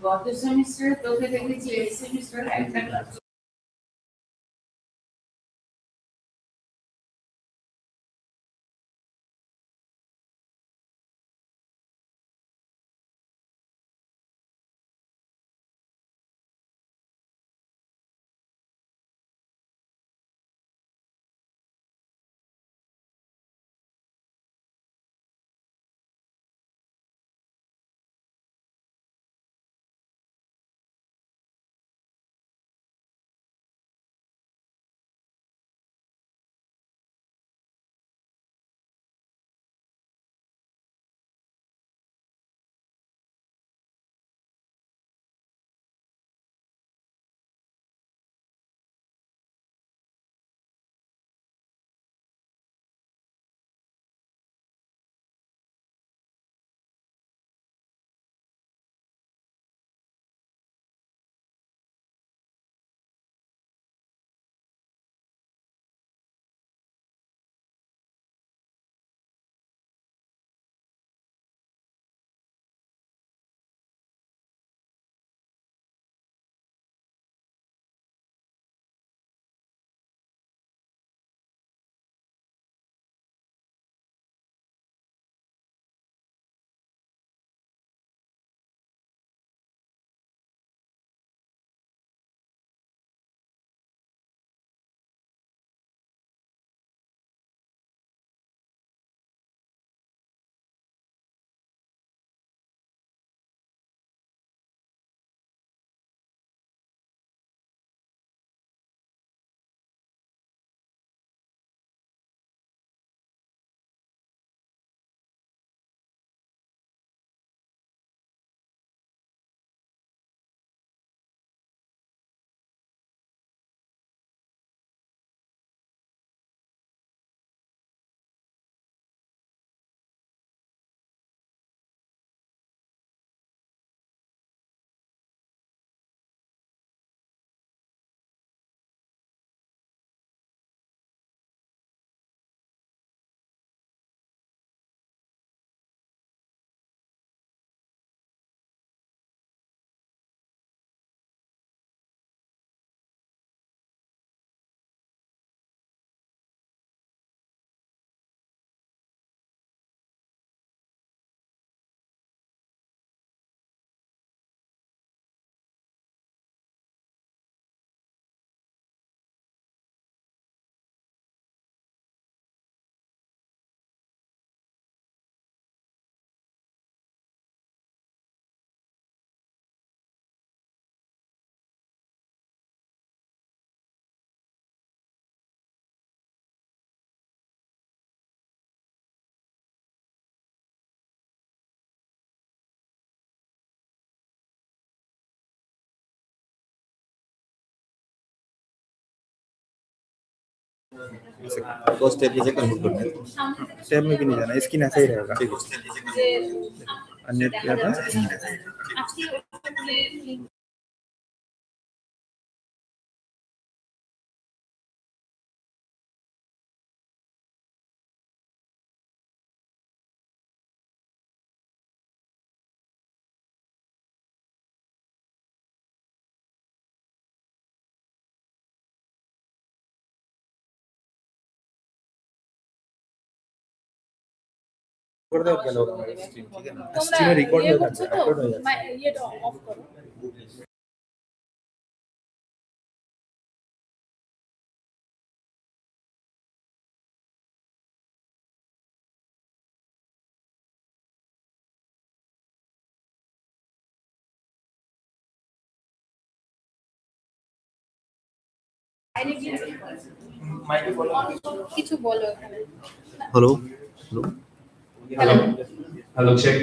গত সেমিস্টারে তোকে দেখেছি এই সেমিস্টারে একটা ক্লাস तो स्टेप जैसे कंप्यूट करने हैं टैब में भी नहीं जाना, स्क्रीन ऐसा ही रहेगा। ठीक है अन्य क्या था? कर दो क्या लोग स्ट्रीम, ठीक है ना? स्ट्रीम में रिकॉर्ड हो जाता है, अपलोड हो जाता है। ये অফ করো কিছু বলো এখানে hello hello hello Hello, check.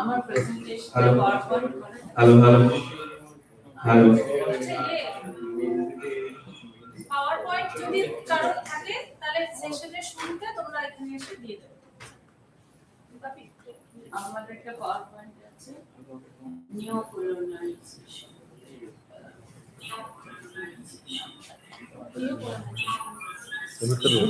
আমার প্রেজেন্টেশন Hello. পাওয়ারপয়েন্ট করে Hello, hello. Hello. পাওয়ারপয়েন্ট যদি কারো থাকে তাহলে সেশনের শুরুতে তোমরা এখানে এসে দিয়ে দেবে বাপি আমাদের একটা পাওয়ারপয়েন্ট আছে নিউ কলোনাইজেশন सबमिट कर दो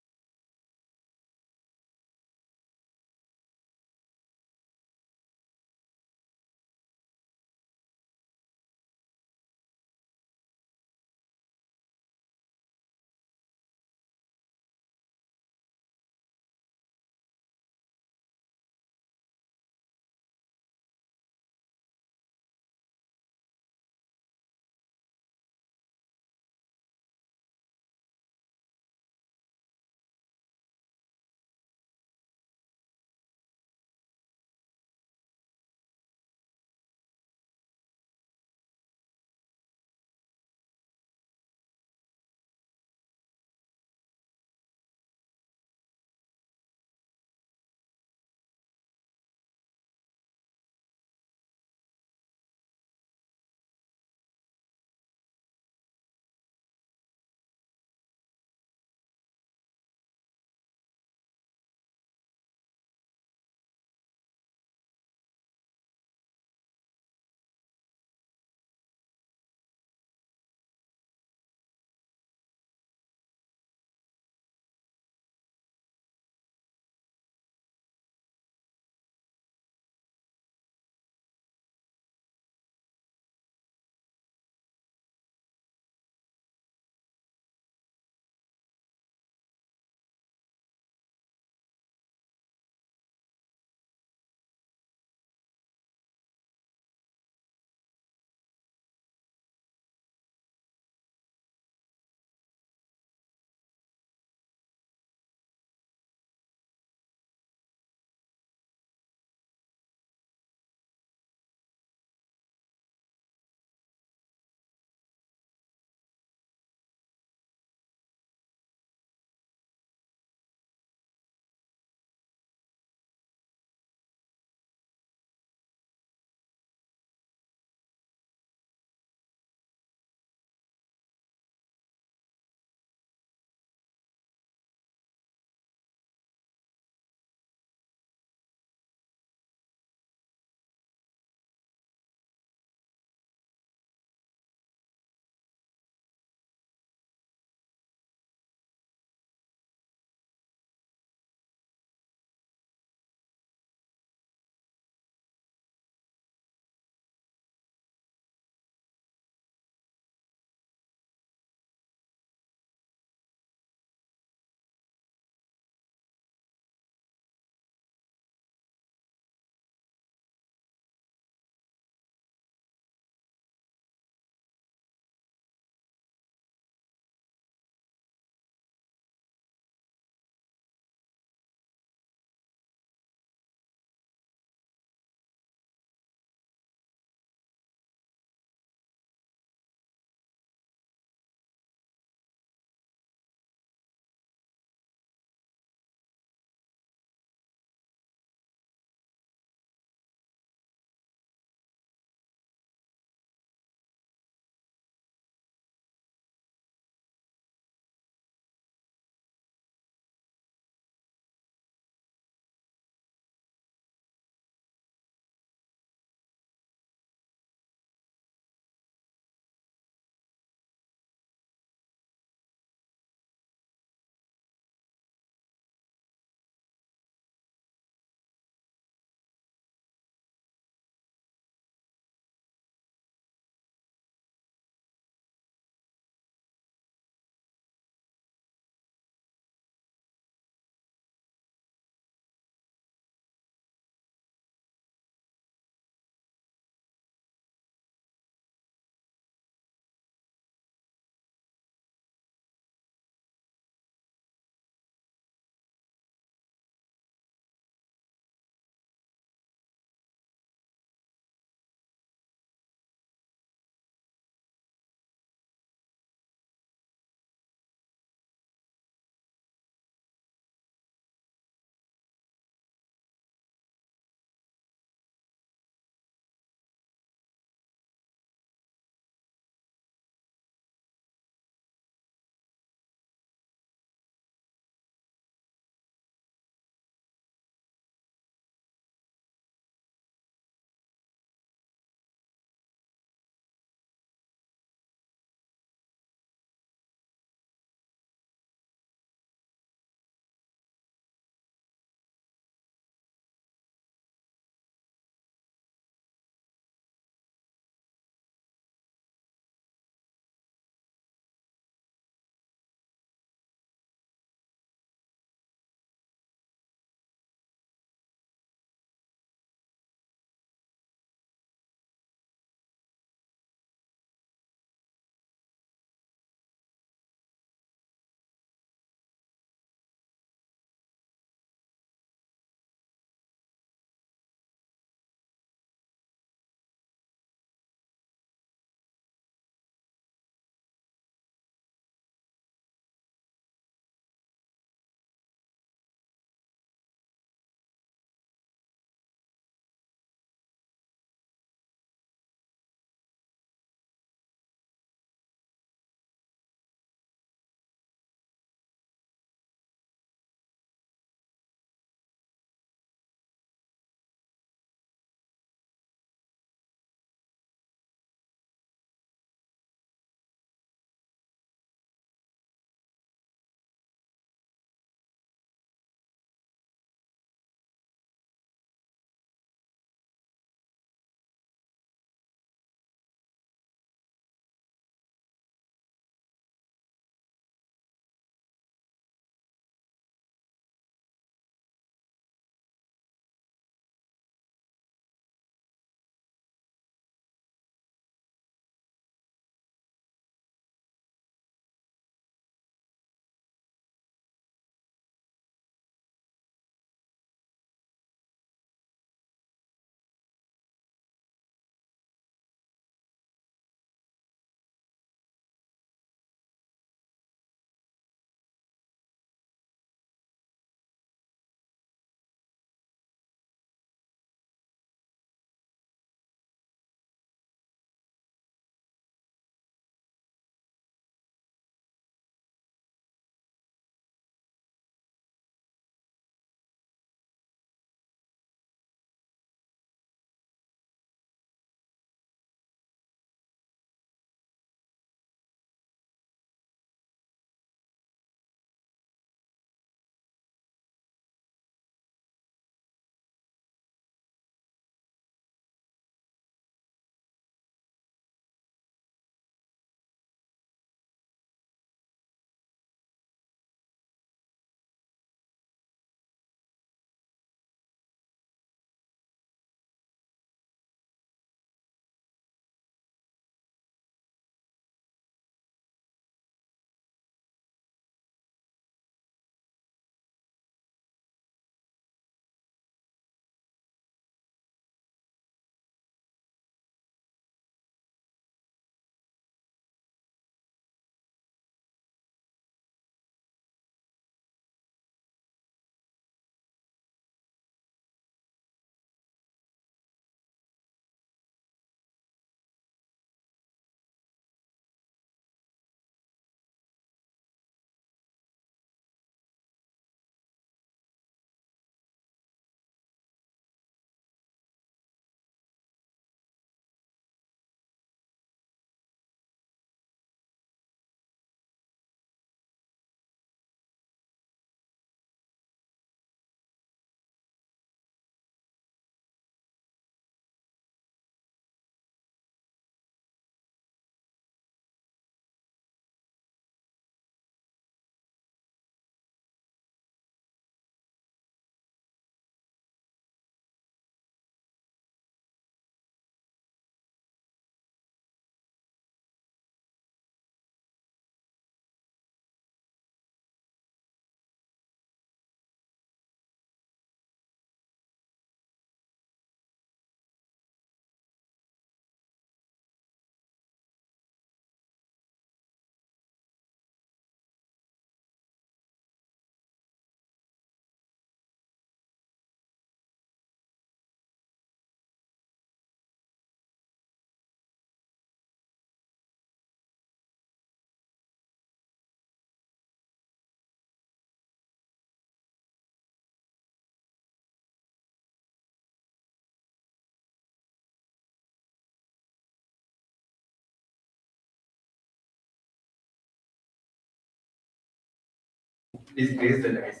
Please raise the dice.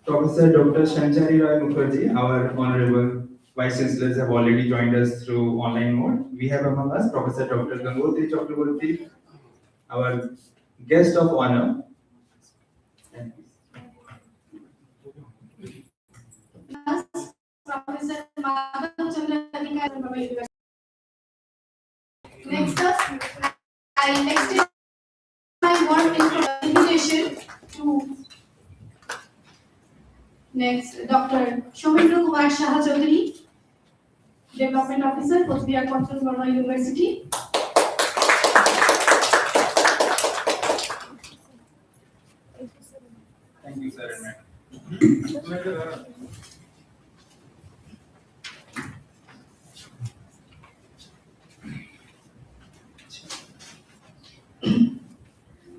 Professor Dr. Shanchari Roy Mukherjee, our honorable Vice Chancellors have already joined us through online mode. We have among us Professor Dr. Gangotri Chakraborty, our guest of honor. Professor Madhav Chandra Adhikari from our university. Next up, I extend my warm invitation to next Dr. Shomendra Kumar Shah Chaudhary, Development Officer, Coachbihar Control Verma University. Thank you, sir and madam.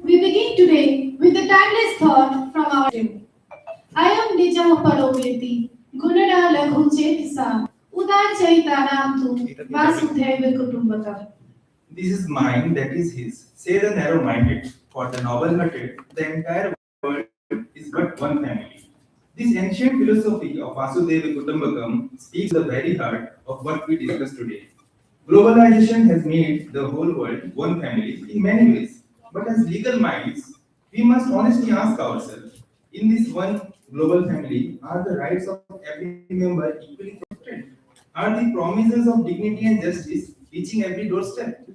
We begin today with a timeless thought from our team. I am Nija Palomiti, Gunara Laghunche Sa, Udar Chaitanam Tu, Vasudhaiva Kutumbakam. This is mine, that is his. Say the narrow-minded, for the noble-hearted, the entire world is but one family. This ancient philosophy of Vasudhaiva Kutumbakam speaks the very heart of what we discuss today. Globalization has made the whole world one family in many ways. But as legal minds, we must honestly ask ourselves, in this one global family, are the rights of every member equally protected? Are the promises of dignity and justice reaching every doorstep?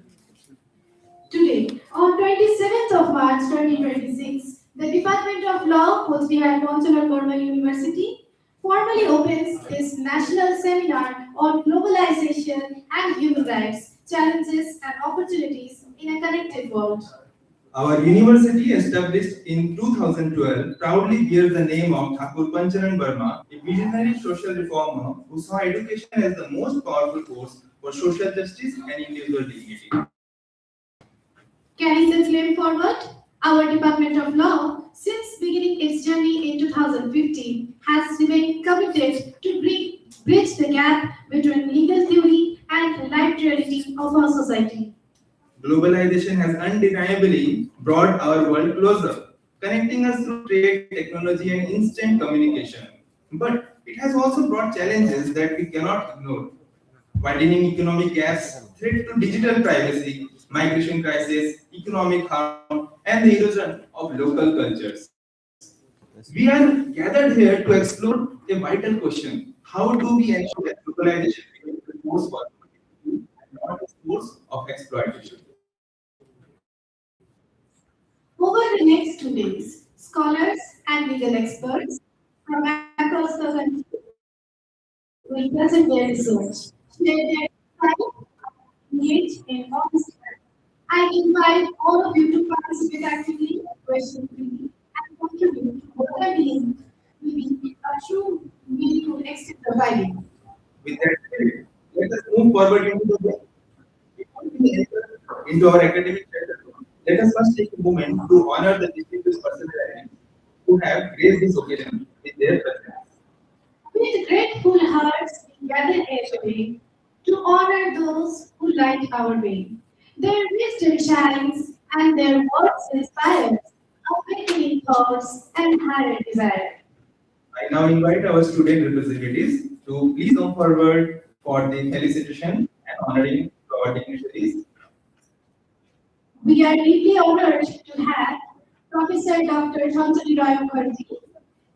Today, on 27th of March 2026, the Department of Law, Coachbihar Consular Verma University, formally opens its national seminar on globalization and human rights, challenges and opportunities in a connected world. Our university, established in 2012, proudly bears the name of Thakur Pancharan Verma, a visionary social reformer who saw education as the most powerful force for social justice and individual dignity. Carrying this claim forward, our Department of Law, since beginning its journey in 2015, has remained committed to bridge the gap between legal theory and lived reality of our society. Globalization has undeniably brought our world closer, connecting us through trade, technology, and instant communication. But it has also brought challenges that we cannot ignore. Widening economic gaps, threat to digital privacy, migration crisis, economic harm, and the erosion of local cultures. We are gathered here to explore a vital question. How do we ensure that globalization becomes a force for good and not a source of exploitation? Over the next 2 days, scholars and legal experts from across the country will present their research, share their insight, engage in honest debate. I invite all of you to participate actively, question freely, and contribute to what I believe will be a true meaningful extent of writing. With that said, let us move forward into our academic session. Let us first take a moment to honor the distinguished personalities who have graced this occasion with their presence. With grateful hearts, we gather here today to honor those who light our way. Their wisdom shines and their words inspire, awakening thoughts and higher desire. I now invite our student representatives to please come forward for the felicitation and honoring our dignitaries. We are deeply honored to have Professor Dr. Shanchari Roy Mukherjee,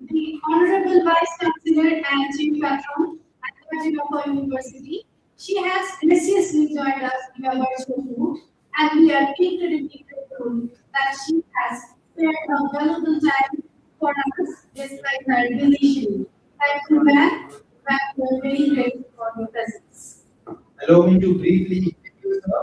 the Honorable Vice Chancellor and Chief Patron at the University. She has graciously joined us via virtual mode, and we are incredibly grateful that she has spared her valuable time for us despite her busy schedule. Thank you, ma'am. Ma'am, we are very grateful for your presence. Allow me to briefly introduce her.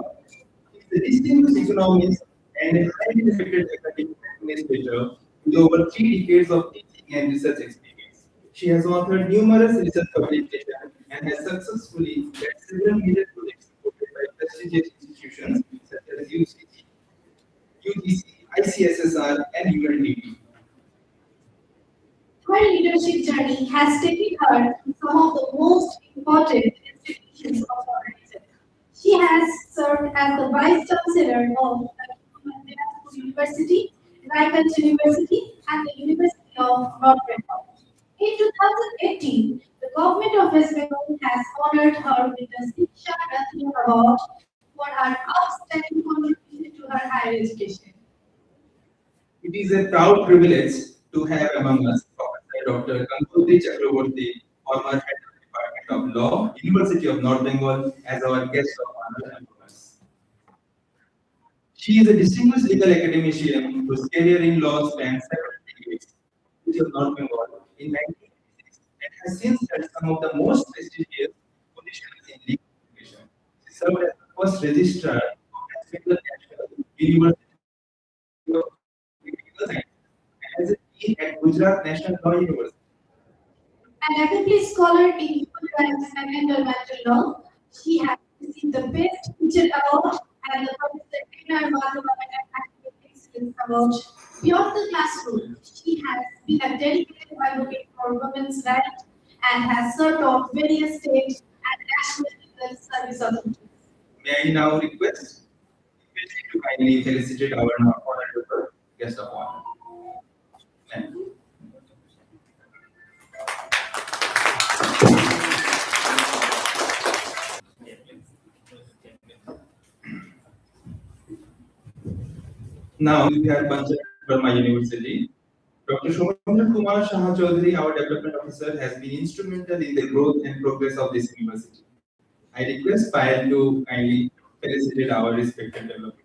She is a distinguished economist and a highly respected academic administrator with over 3 decades of teaching and research experience. She has authored numerous research publications and has successfully led several major projects supported by prestigious institutions such as UGC, ICSSR, and UNDP. Her leadership journey has taken her to some of the most important institutions of our region. She has served as the Vice Chancellor of the University, Raiganj University, and the University of North Bengal. In 2018, the government of West Bengal has honored her with the Shiksha Ratna Award for her outstanding contribution to her higher education. It is a proud privilege to have among us Professor Dr. Kankoti Chakraborty, former head of the Department of Law, University of North Bengal, as our guest of honor and honors. She is a distinguished legal academician whose career in law spans several decades. University of North Bengal in 1986 and has since held some of the most prestigious positions in legal education. She served as the first registrar of West Bengal National University of Political Science and as a dean at Gujarat National Law University. An accomplished scholar in human rights and environmental law, she has received the Best Teacher Award and the Professor Krishna Madhavan Academic Excellence Award. Beyond the classroom, she has been a dedicated advocate for women's rights and has served on various state and national legal service authorities. May I now request to kindly felicitate our honorable guest of honor. Thank you. Now we have Panchayat from my university. Dr. Shobhendra Kumar Shah Chaudhary, our development officer, has been instrumental in the growth and progress of this university. I request Payal to kindly felicitate our respected development.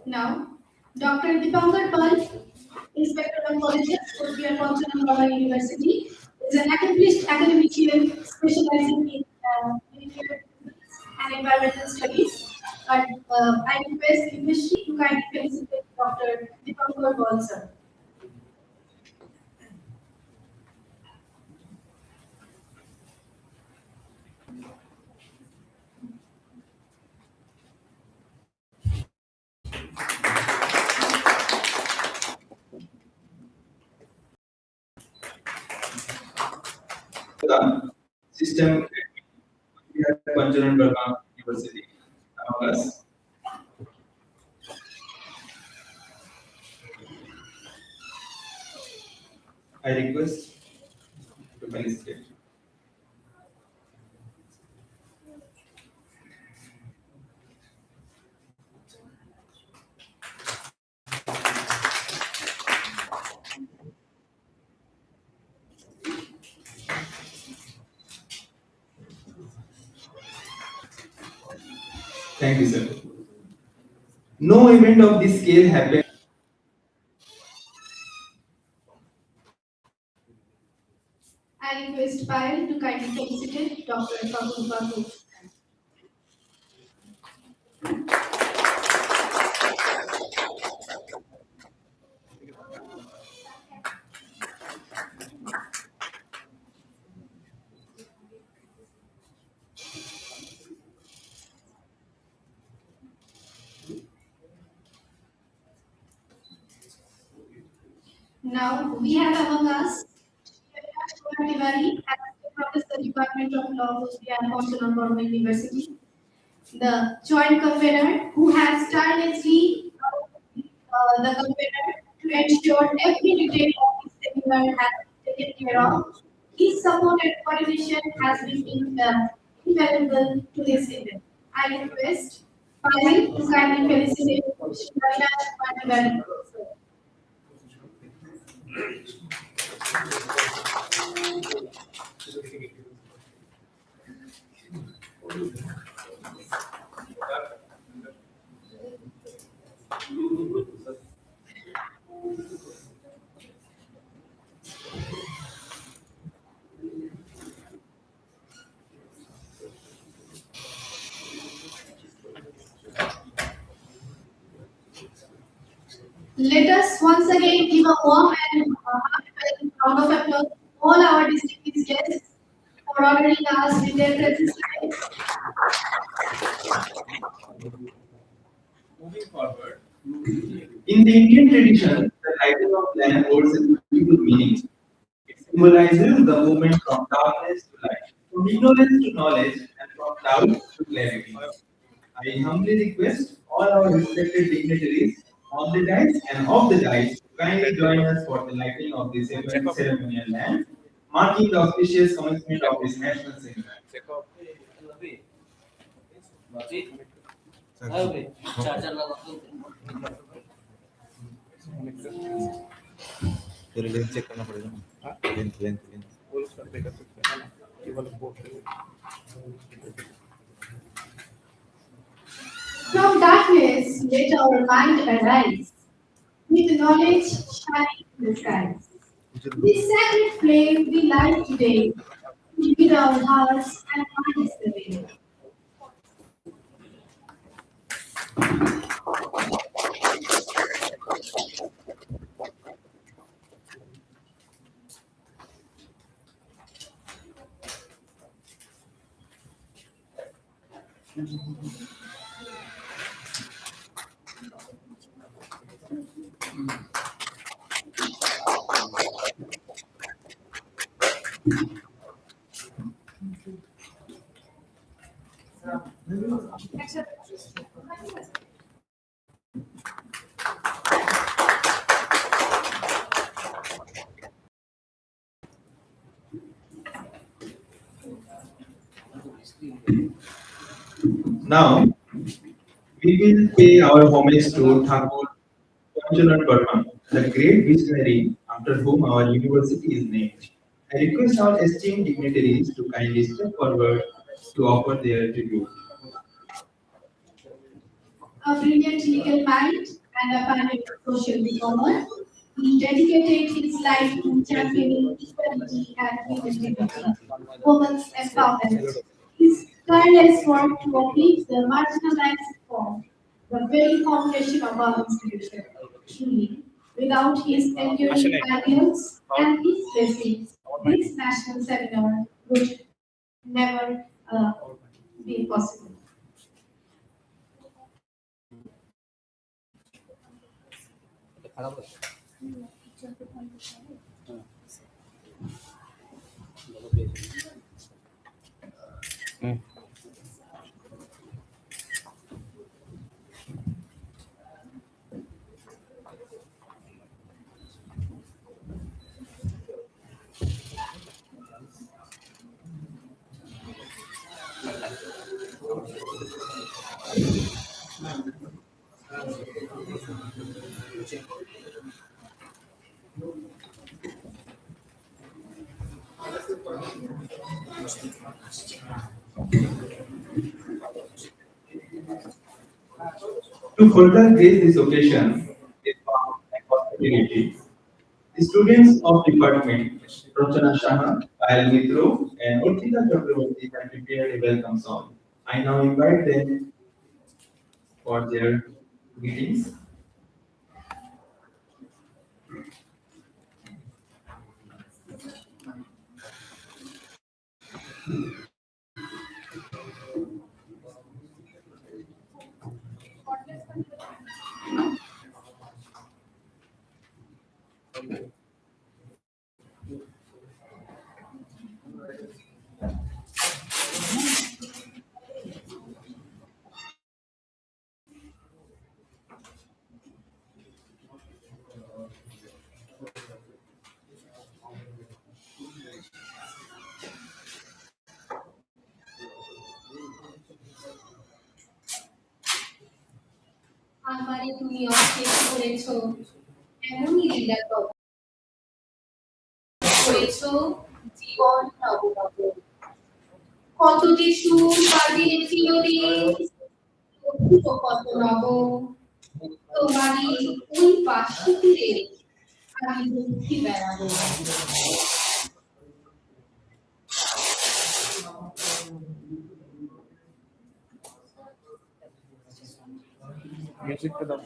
Now, Dr. Dipankar Pal, Inspector of Colleges, Pontchartramuh University, is an accomplished academician specializing in nuclear physics and environmental studies. I request the Ministry to kindly felicitate Dr. Dipankar Pal, sir. The system we have Panchayat University among us. I request to felicitate. Thank you, sir. No event of this scale happened. I request Payal to kindly felicitate Dr. Fakul Babu. Now we have among us Tiwari, Professor Department of Law, Pontchartramuh University, the joint convener who has tirelessly the convener to ensure every detail of this seminar has been taken care of. His support and coordination has been invaluable to this event. I request Payal to kindly felicitate Tiwari. Let us once again give a warm and heartfelt round of applause to all our distinguished guests for honoring us with their presence today. Moving forward, in the Indian tradition, the lighting of lamp holds a beautiful meaning. It symbolizes the movement from darkness to light, from ignorance to knowledge, and from doubt to clarity. I humbly request all our respected dignitaries on the dais and off the dais to kindly join us for the lighting of this ceremonial lamp, marking the auspicious commencement of this national ceremony. तेरे lens check करना पड़ेगा ना lens lens lens From darkness, let our mind arise, with knowledge shining in the skies. This sacred flame we light today, with our hearts and minds the way. Now, we will pay our homage to Thakur Panchanan Burma, the great visionary after whom our university is named. I request our esteemed dignitaries to kindly step forward to offer their tribute. A brilliant legal mind and a pioneer social reformer, he dedicated his life to championing equality and human dignity, women's empowerment. His tireless work to uplift the marginalized form, the very foundation of our institution. Truly, without his enduring ideals and his blessings, this national seminar would never be possible. To further grace this occasion, with warmth and hospitality, the students of Department Rachana Shaha, Payal Mitro, and Urtita Chakraborty have prepared a welcome song. I now invite them for their greetings. আমারে তুমি অশেষ করেছো এমনই লীলা করেছো জীবন নবনব কত যে সুর বাজিয়ে চিরদিন অদ্ভুত কত নব তোমারই ওই পাশে ফিরে আমি দুঃখী বেড়াবো म्यूजिक पे दो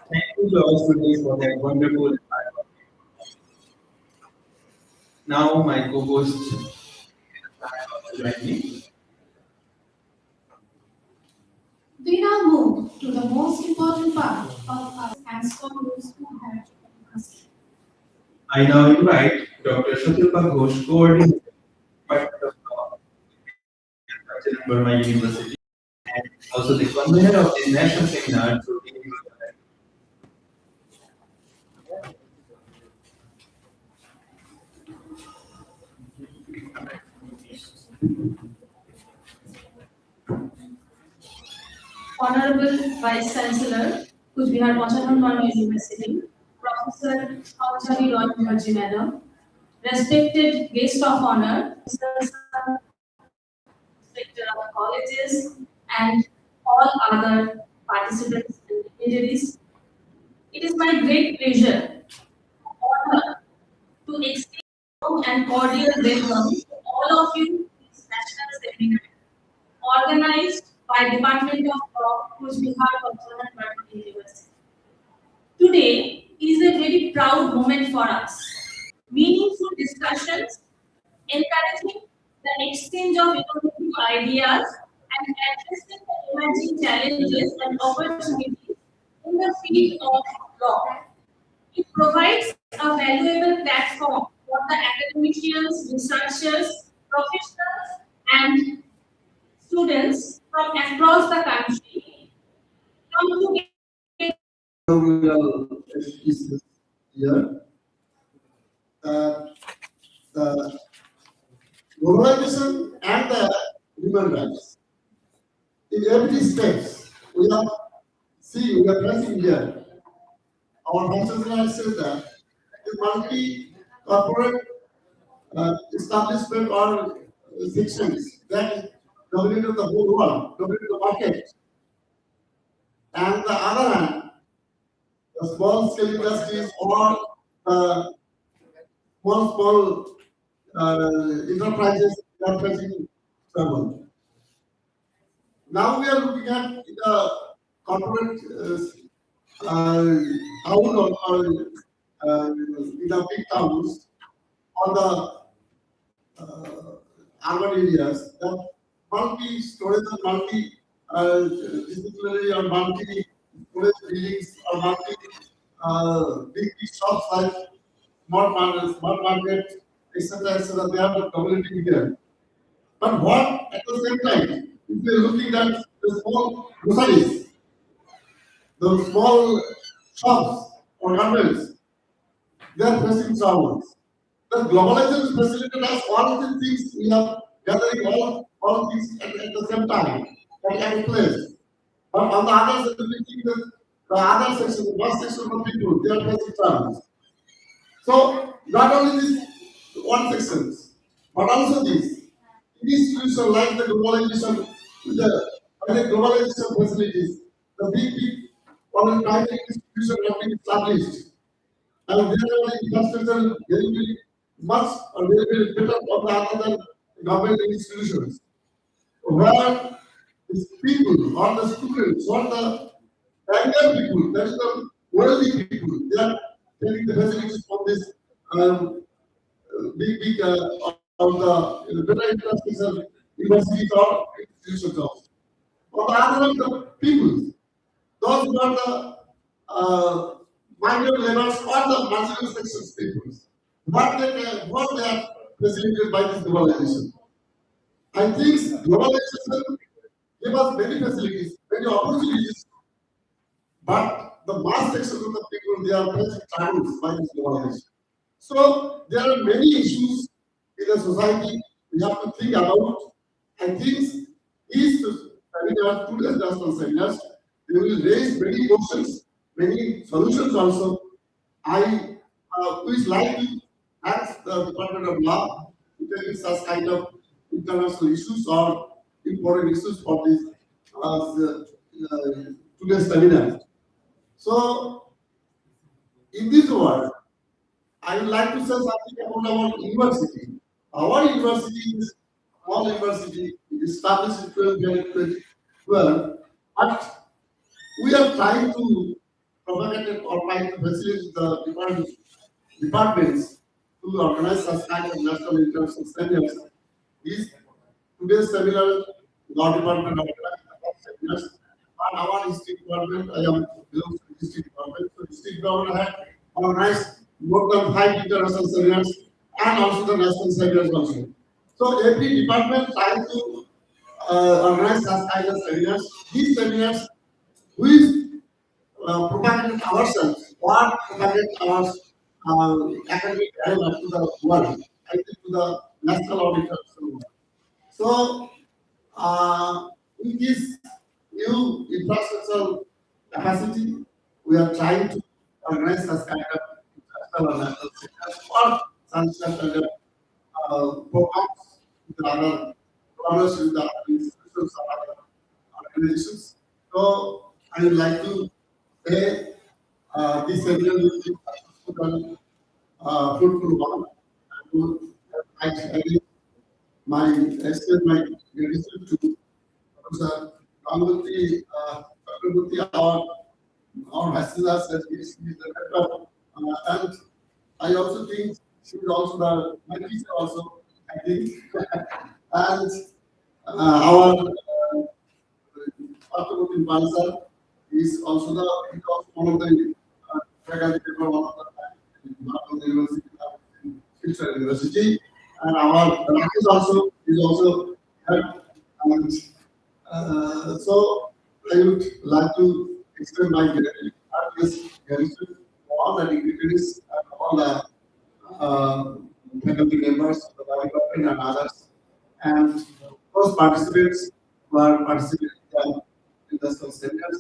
Thank you to our students for that wonderful. Now my co-host join me. We now move to the most important part of our hands-on rules to have us. I now invite Dr. Shatilpa Ghosh, coordinator, Department of Law, Agriculture and Burma University, and also the convener of this national seminar to give you a Honorable Vice Chancellor, Kuch Bihar Pachanhan Burma University, Professor Aujari Roy Mukherjee Madam, respected guest of honor, Inspector of colleges, and all other participants and dignitaries. It is my great pleasure, honor to extend a warm and cordial welcome to all of you to this national seminar organized by Department of Law, Coach Bihar Government University. Today is a very proud moment for us. Meaningful discussions encouraging the exchange of innovative ideas and addressing the emerging challenges and opportunities in the field of law. It provides a valuable platform for the academicians, researchers, professionals, and students from across the country come together. Will is here. The globalization and the human rights. In every steps, we are facing here. Our constitution says that the multi-corporate establishment or sections that dominate the whole world, dominate the market. And the other hand, the small scale industries or the small enterprises they are facing trouble. Now we are looking at the corporate town or in the big towns or the urban areas, the multi-storage and multi-disciplinary or multi-storage buildings or big shops like smart market, etc., etc., they are dominating here. But what at the same time, if we are looking at the small groceries, the small shops or garments, they are facing troubles. The globalization facilitated us all of these things, we are gathering all these at the same time, at a place. But on the other side, we think that the other section, the first section of people, they are facing troubles. So not only this one sections, but also this institutions like the globalization, the globalization facilities, the big or private institutions have been established, and their infrastructure very much or very better of the other than government institutions. Where these people or the students or the younger people, that is the wealthy people, they are taking the facilities from this big of the better infrastructure universities or institutions also. On the other hand, the people, those who are the migrant laborers or the marginal sections people, what they are facilitated by this globalization. I think globalization gave us many facilities, many opportunities, but the mass section of the people, they are facing troubles by this globalization. So there are many issues in the society we have to think about. I think these seminars, today's national seminars, they will raise many questions, many solutions also. I would like to ask the Department of Law to take such kind of international issues or important issues for this today's seminar. So, in this world, I would like to say something about our university. Our university is small university, it is established in 2012, but we are trying to propagate or trying to facilitate the departments to organize such kind of national international seminars. These today's seminar, law department organized seminars, and our history department, I am belongs to history department. So history department had organized more than 5 international seminars and also the national seminars also. So every department tries to organize such kind of seminars. These seminars, we propagate ourselves or propagate our academic area to the world, I think to the national auditors. So, with this new infrastructural capacity, we are trying to organize such kind of international or national sectors or such kind of programs with other programs with the institutions or other organizations. So, I would like to say this seminar will be successful and fruitful one. I my extend my gratitude to Professor Anguti, Chakraborty, our Hasidas says is the better. And I also think she is also my teacher also, I think. And our Chakraborty Palsar is also one of the faculty member, one of the university, Future University. And our Rakesh also is also head. And so I would like to extend my gratitude for all the dignitaries and all the faculty members of the Body Department and others, and those participants who are participating in the centers.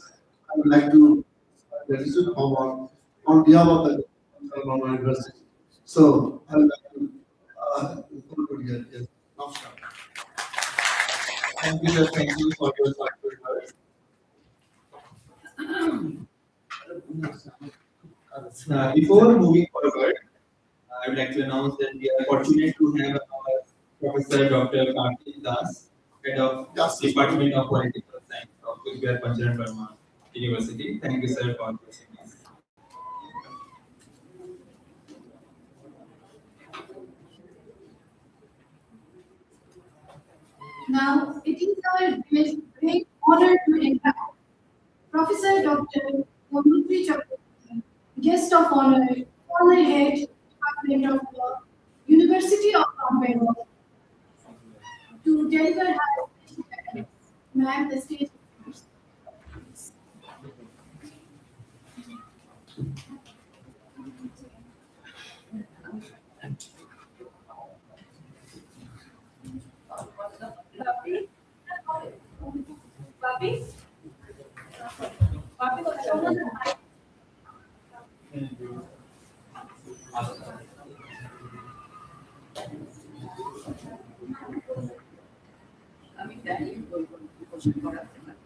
I would like to gratitude on behalf of the Normal University. So I would like to conclude here. Yes. Namaskar. Thank you, sir. Thank you for your thoughtful words. Before moving forward, I would like to announce that we are fortunate to have our Professor Dr. Karthik Das, Head of Department of Political Science of Kuchbehar Pancharan Verma University. Thank you, sir, for blessing us. Now, it is our great honor to invite Professor Dr. Gangutri Chakraborty, guest of honor, former head, Department of Law, University of Bombay, to deliver her address. Ma'am, the stage is yours. Papi? Papi ko আমি জানি বলবো প্রশ্ন করাতে পারি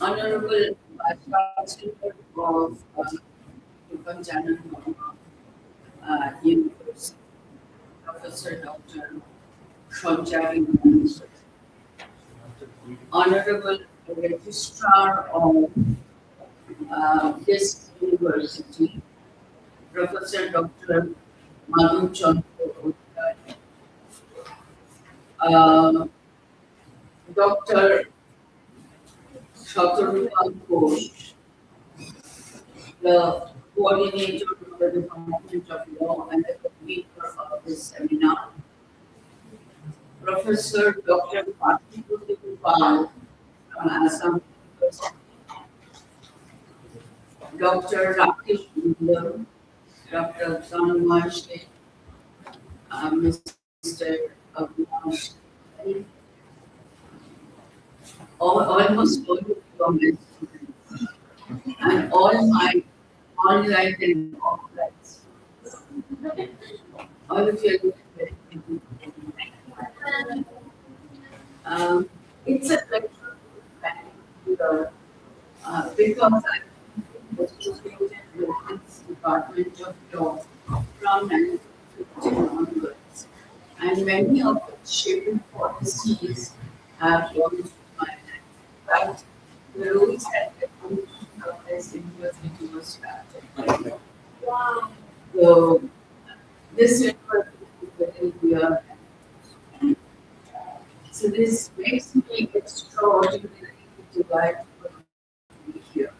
Honorable Vice Chancellor of Pancharan University, Professor Dr. Sanjay, Honorable Registrar of this university, Professor Dr. Madhu Chandra, Dr. Shatarupa Ghosh, the coordinator of the Department of Law and the convener of this seminar, Professor Dr. Partikuti Gopal from Assam University, Dr. Rakesh Mundar, Dr. Tanmay Sheikh, Mr. Avinash, almost all of your students, and all my online and offline students. All of you are very it's a pleasure to thank you because I was associated with this Department of Law from 1950 onwards, and many of its shaping policies have gone to my hand. But the rules and regulations of this university was started. Wow. So this university is very dear. So this makes me extraordinarily delighted to be here.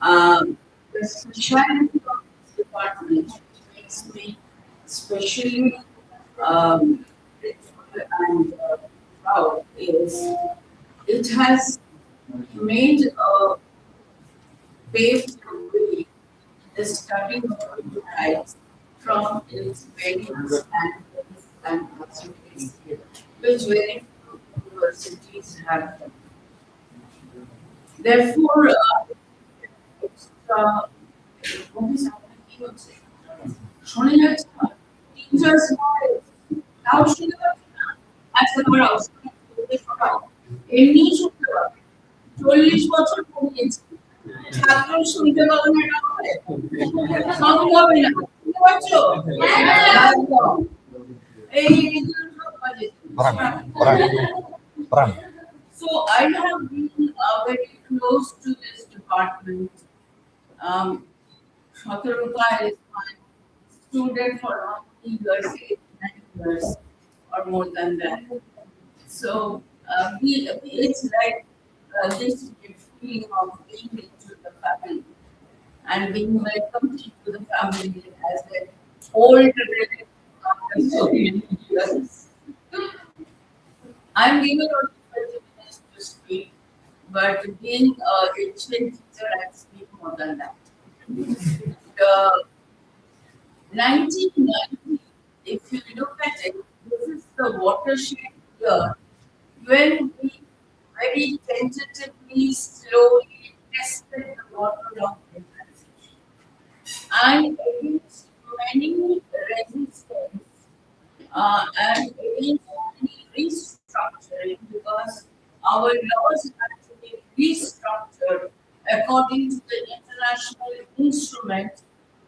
The specialty of this department makes me especially grateful and proud is it has made a paved way the study of human rights from its very standards and possibilities, which very few universities have them. Therefore, it's, what is happening? শোনা যাচ্ছে না teachers তাও শুনতে পাচ্ছি না আজকে আমার অবস্থা শোনাও এমনি শুনতে পাবে 40 বছর পড়িয়েছি ছাত্র শুনতে পাবে না এটা হবে সম্ভব হবে না শুনতে পাচ্ছো একদম এই এইগুলো সব বাজে so I have been very close to this department. Shatarupa is my student for how many years, 8, 9 years, or more than that. So it's like this feeling of being into the family and being welcomed into the family as an old relative after so many years. I'm given only 20 minutes to speak, but being a ancient teacher, I speak more than that. The 1990, if you look at it, this is the watershed year when we very tentatively, slowly tested the water of legalization. And against many resistance and against many restructuring, because our laws had to be restructured according to the international instrument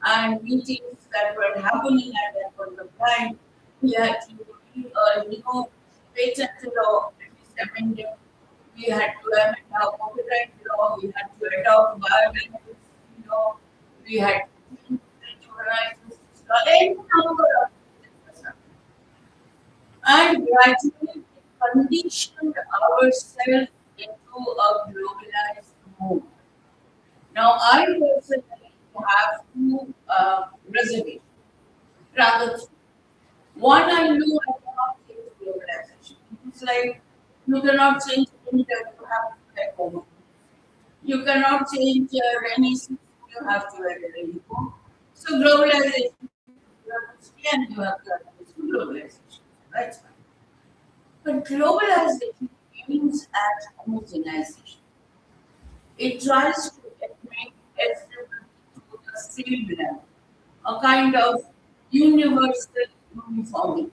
and meetings that were happening at that point of time. We had to new patent law that is amended. We had to amend our copyright law. We had to adopt biodiversity law. We had to regularize this law. Any number of things. And gradually we conditioned ourselves into a globalized mode. Now, I personally have two reservations, rather three. One, I know I cannot change globalization. It's like you cannot change India, you have to wear home. You cannot change rainy season, you have to wear a raincoat. So, globalization, you have to stay and you have to adjust to globalization. That's fine. But globalization aims at homogenization. It tries to make everyone to the same level, a kind of universal uniformity.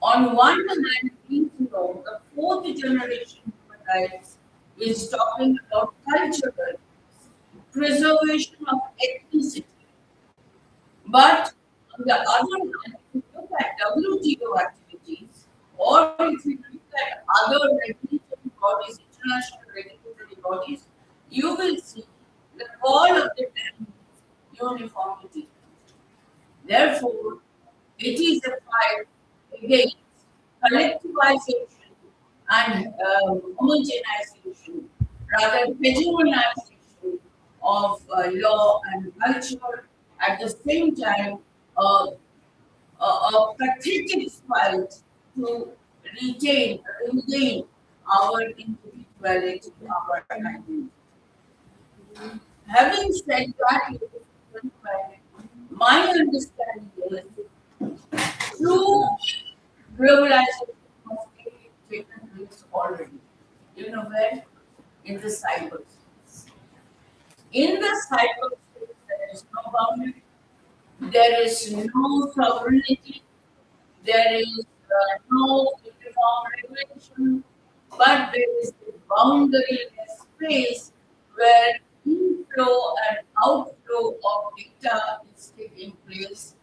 On one hand, we know the fourth generation human rights is talking about cultural preservation of ethnicity. But on the other hand, if you look at WTO activities, or if you look at other regulatory bodies, international regulatory bodies, you will see the call of the term is uniformity. Therefore, it is a fight against collectivization and homogenization, rather hegemonization of law and culture. At the same time, a pathetic fight to regain our individuality, our identity. Having said that, my understanding is true globalization must be taken place already. You know where? In the cyberspace. In the cyberspace, there is no boundary, there is no sovereignty, there is no uniform regulation, but there is a boundaryless space where inflow and outflow of data is taking place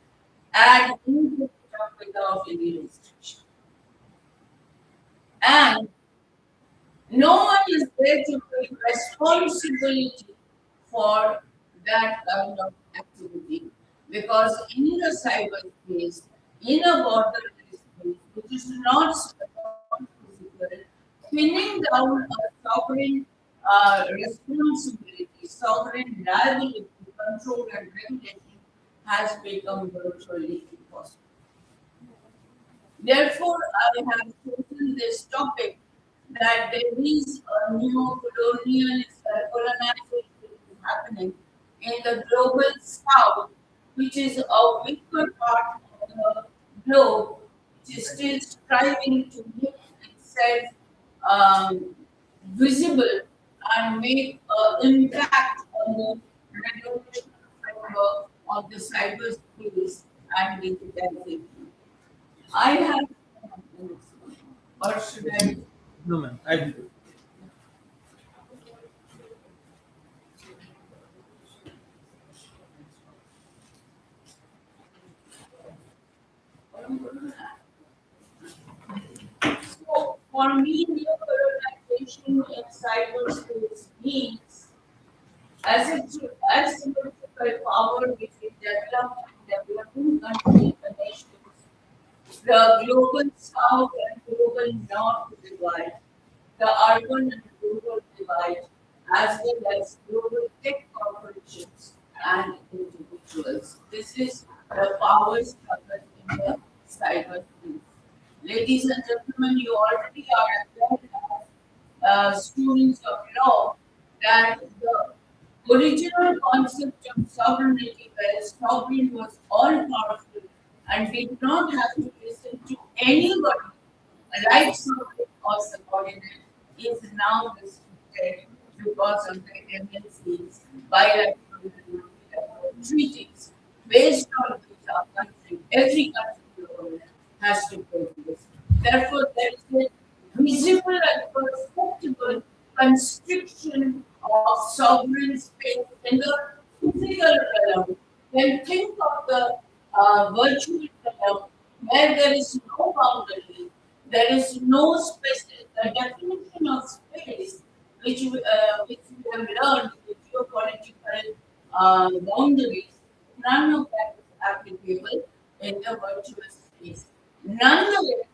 and input without any restriction. And no one is there to take responsibility for that kind of activity, because in the cyberspace, in a borderless space, which is not physical, pinning down a sovereign responsibility, sovereign liability, control and regulation has become virtually impossible. Therefore, I have chosen this topic that there is a new colonial colonization happening in the global south, which is a weaker part of the globe, which is still striving to make itself um, visible and make an impact on the regulation framework of the cyberspace and digitalization. I have, or should I? No, ma'am. I So for me, neurodivergation in cyberspace means as as symmetrical power between developed and developing countries and nations, the global south and global north divide, the urban and rural divide, as well as global tech corporations and individuals. This is the power struggle in the cyberspace. Ladies and gentlemen, you already are aware as students of law that the original concept of sovereignty, where sovereign was all powerful and did not have to listen to anybody, like sovereign or subordinate, is now restricted because of the MNCs, bilateral treaties, based on which our country, every country in the world has to pay this. Therefore, there is a visible and perceptible constriction of sovereign space in the physical realm. Then think of the virtual realm where there is no boundary, there is no space. The definition of space, which we have learned with geopolitical boundaries, none of that is applicable in the virtual space. Nonetheless,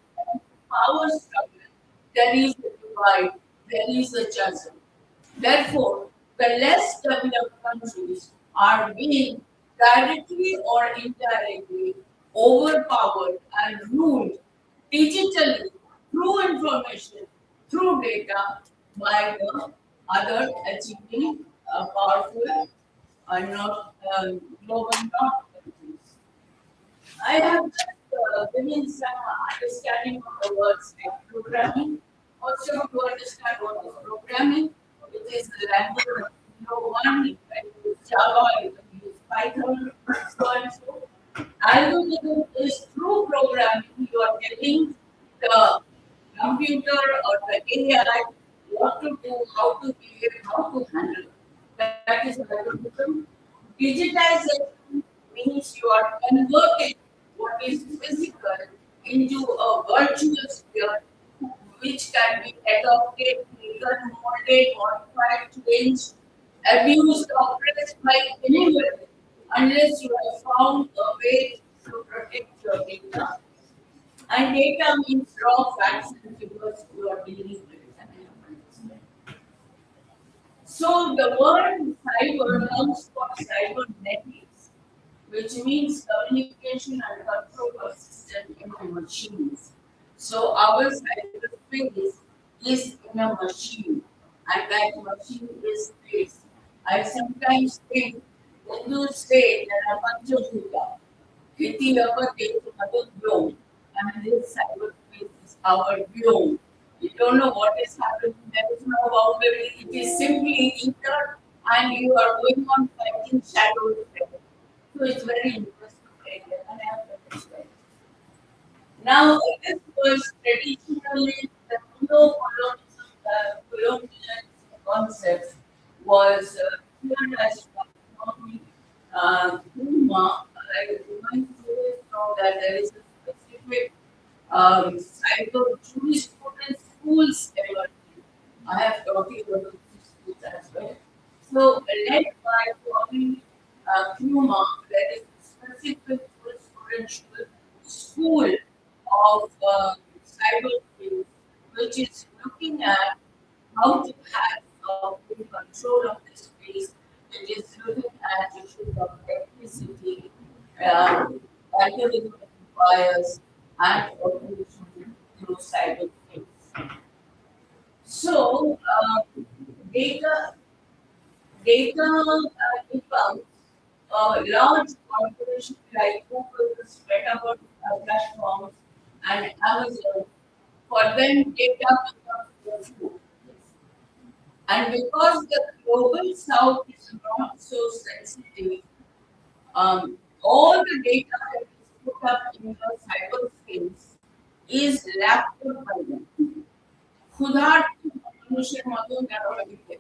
power struggle, there is a divide, there is a chasm. Therefore, the less developed countries are being directly or indirectly overpowered and ruled digitally through information, through data by the other achieving powerful not global north countries. I have just given some understanding of the words like programming. Also, to understand what is programming, which is the language of one, you can use Java, you can use Python, so and so. Algorithm is through programming, you are telling the computer or the AI what to do, how to behave, how to handle. That is algorithm. Digitization means you are converting what is physical into a virtual sphere which can be adopted, taken, molded, modified, changed, abused, oppressed by anybody unless you have found a way to protect your data. And data means raw facts and figures you are dealing with. So the word cyber comes from cybernetics, which means communication and control of system in the machines. So our cyberspace is in a machine, and that machine is space. I sometimes think Hindus say there are Panchabhuta, Kriti upper is another globe, and this cyberspace is our globe. You don't know what is happening, there is no boundary, it is simply ether, and you are going on fighting shadows. So it's very interesting area, and I have to understand. Now, this was traditionally the colonial concept was here as economic Kuma. I remind you know that there is a specific cycle jurisprudence schools emerging. I have taught you about these schools as well. So, led by Kwame Kuma, there is a specific jurisprudential school of cyberspace, which is looking at how to have full control of the space. It is looking at issues of electricity, algorithm bias, and automation through cyberspace. So, data becomes large corporations like Google, Meta platforms, and Amazon. For them, data becomes And because the global south is not so sensitive, all the data that is put up in the cyberspace is laptop by them. ক্ষুধার্ত মানুষের মতন তারা ভাবিতে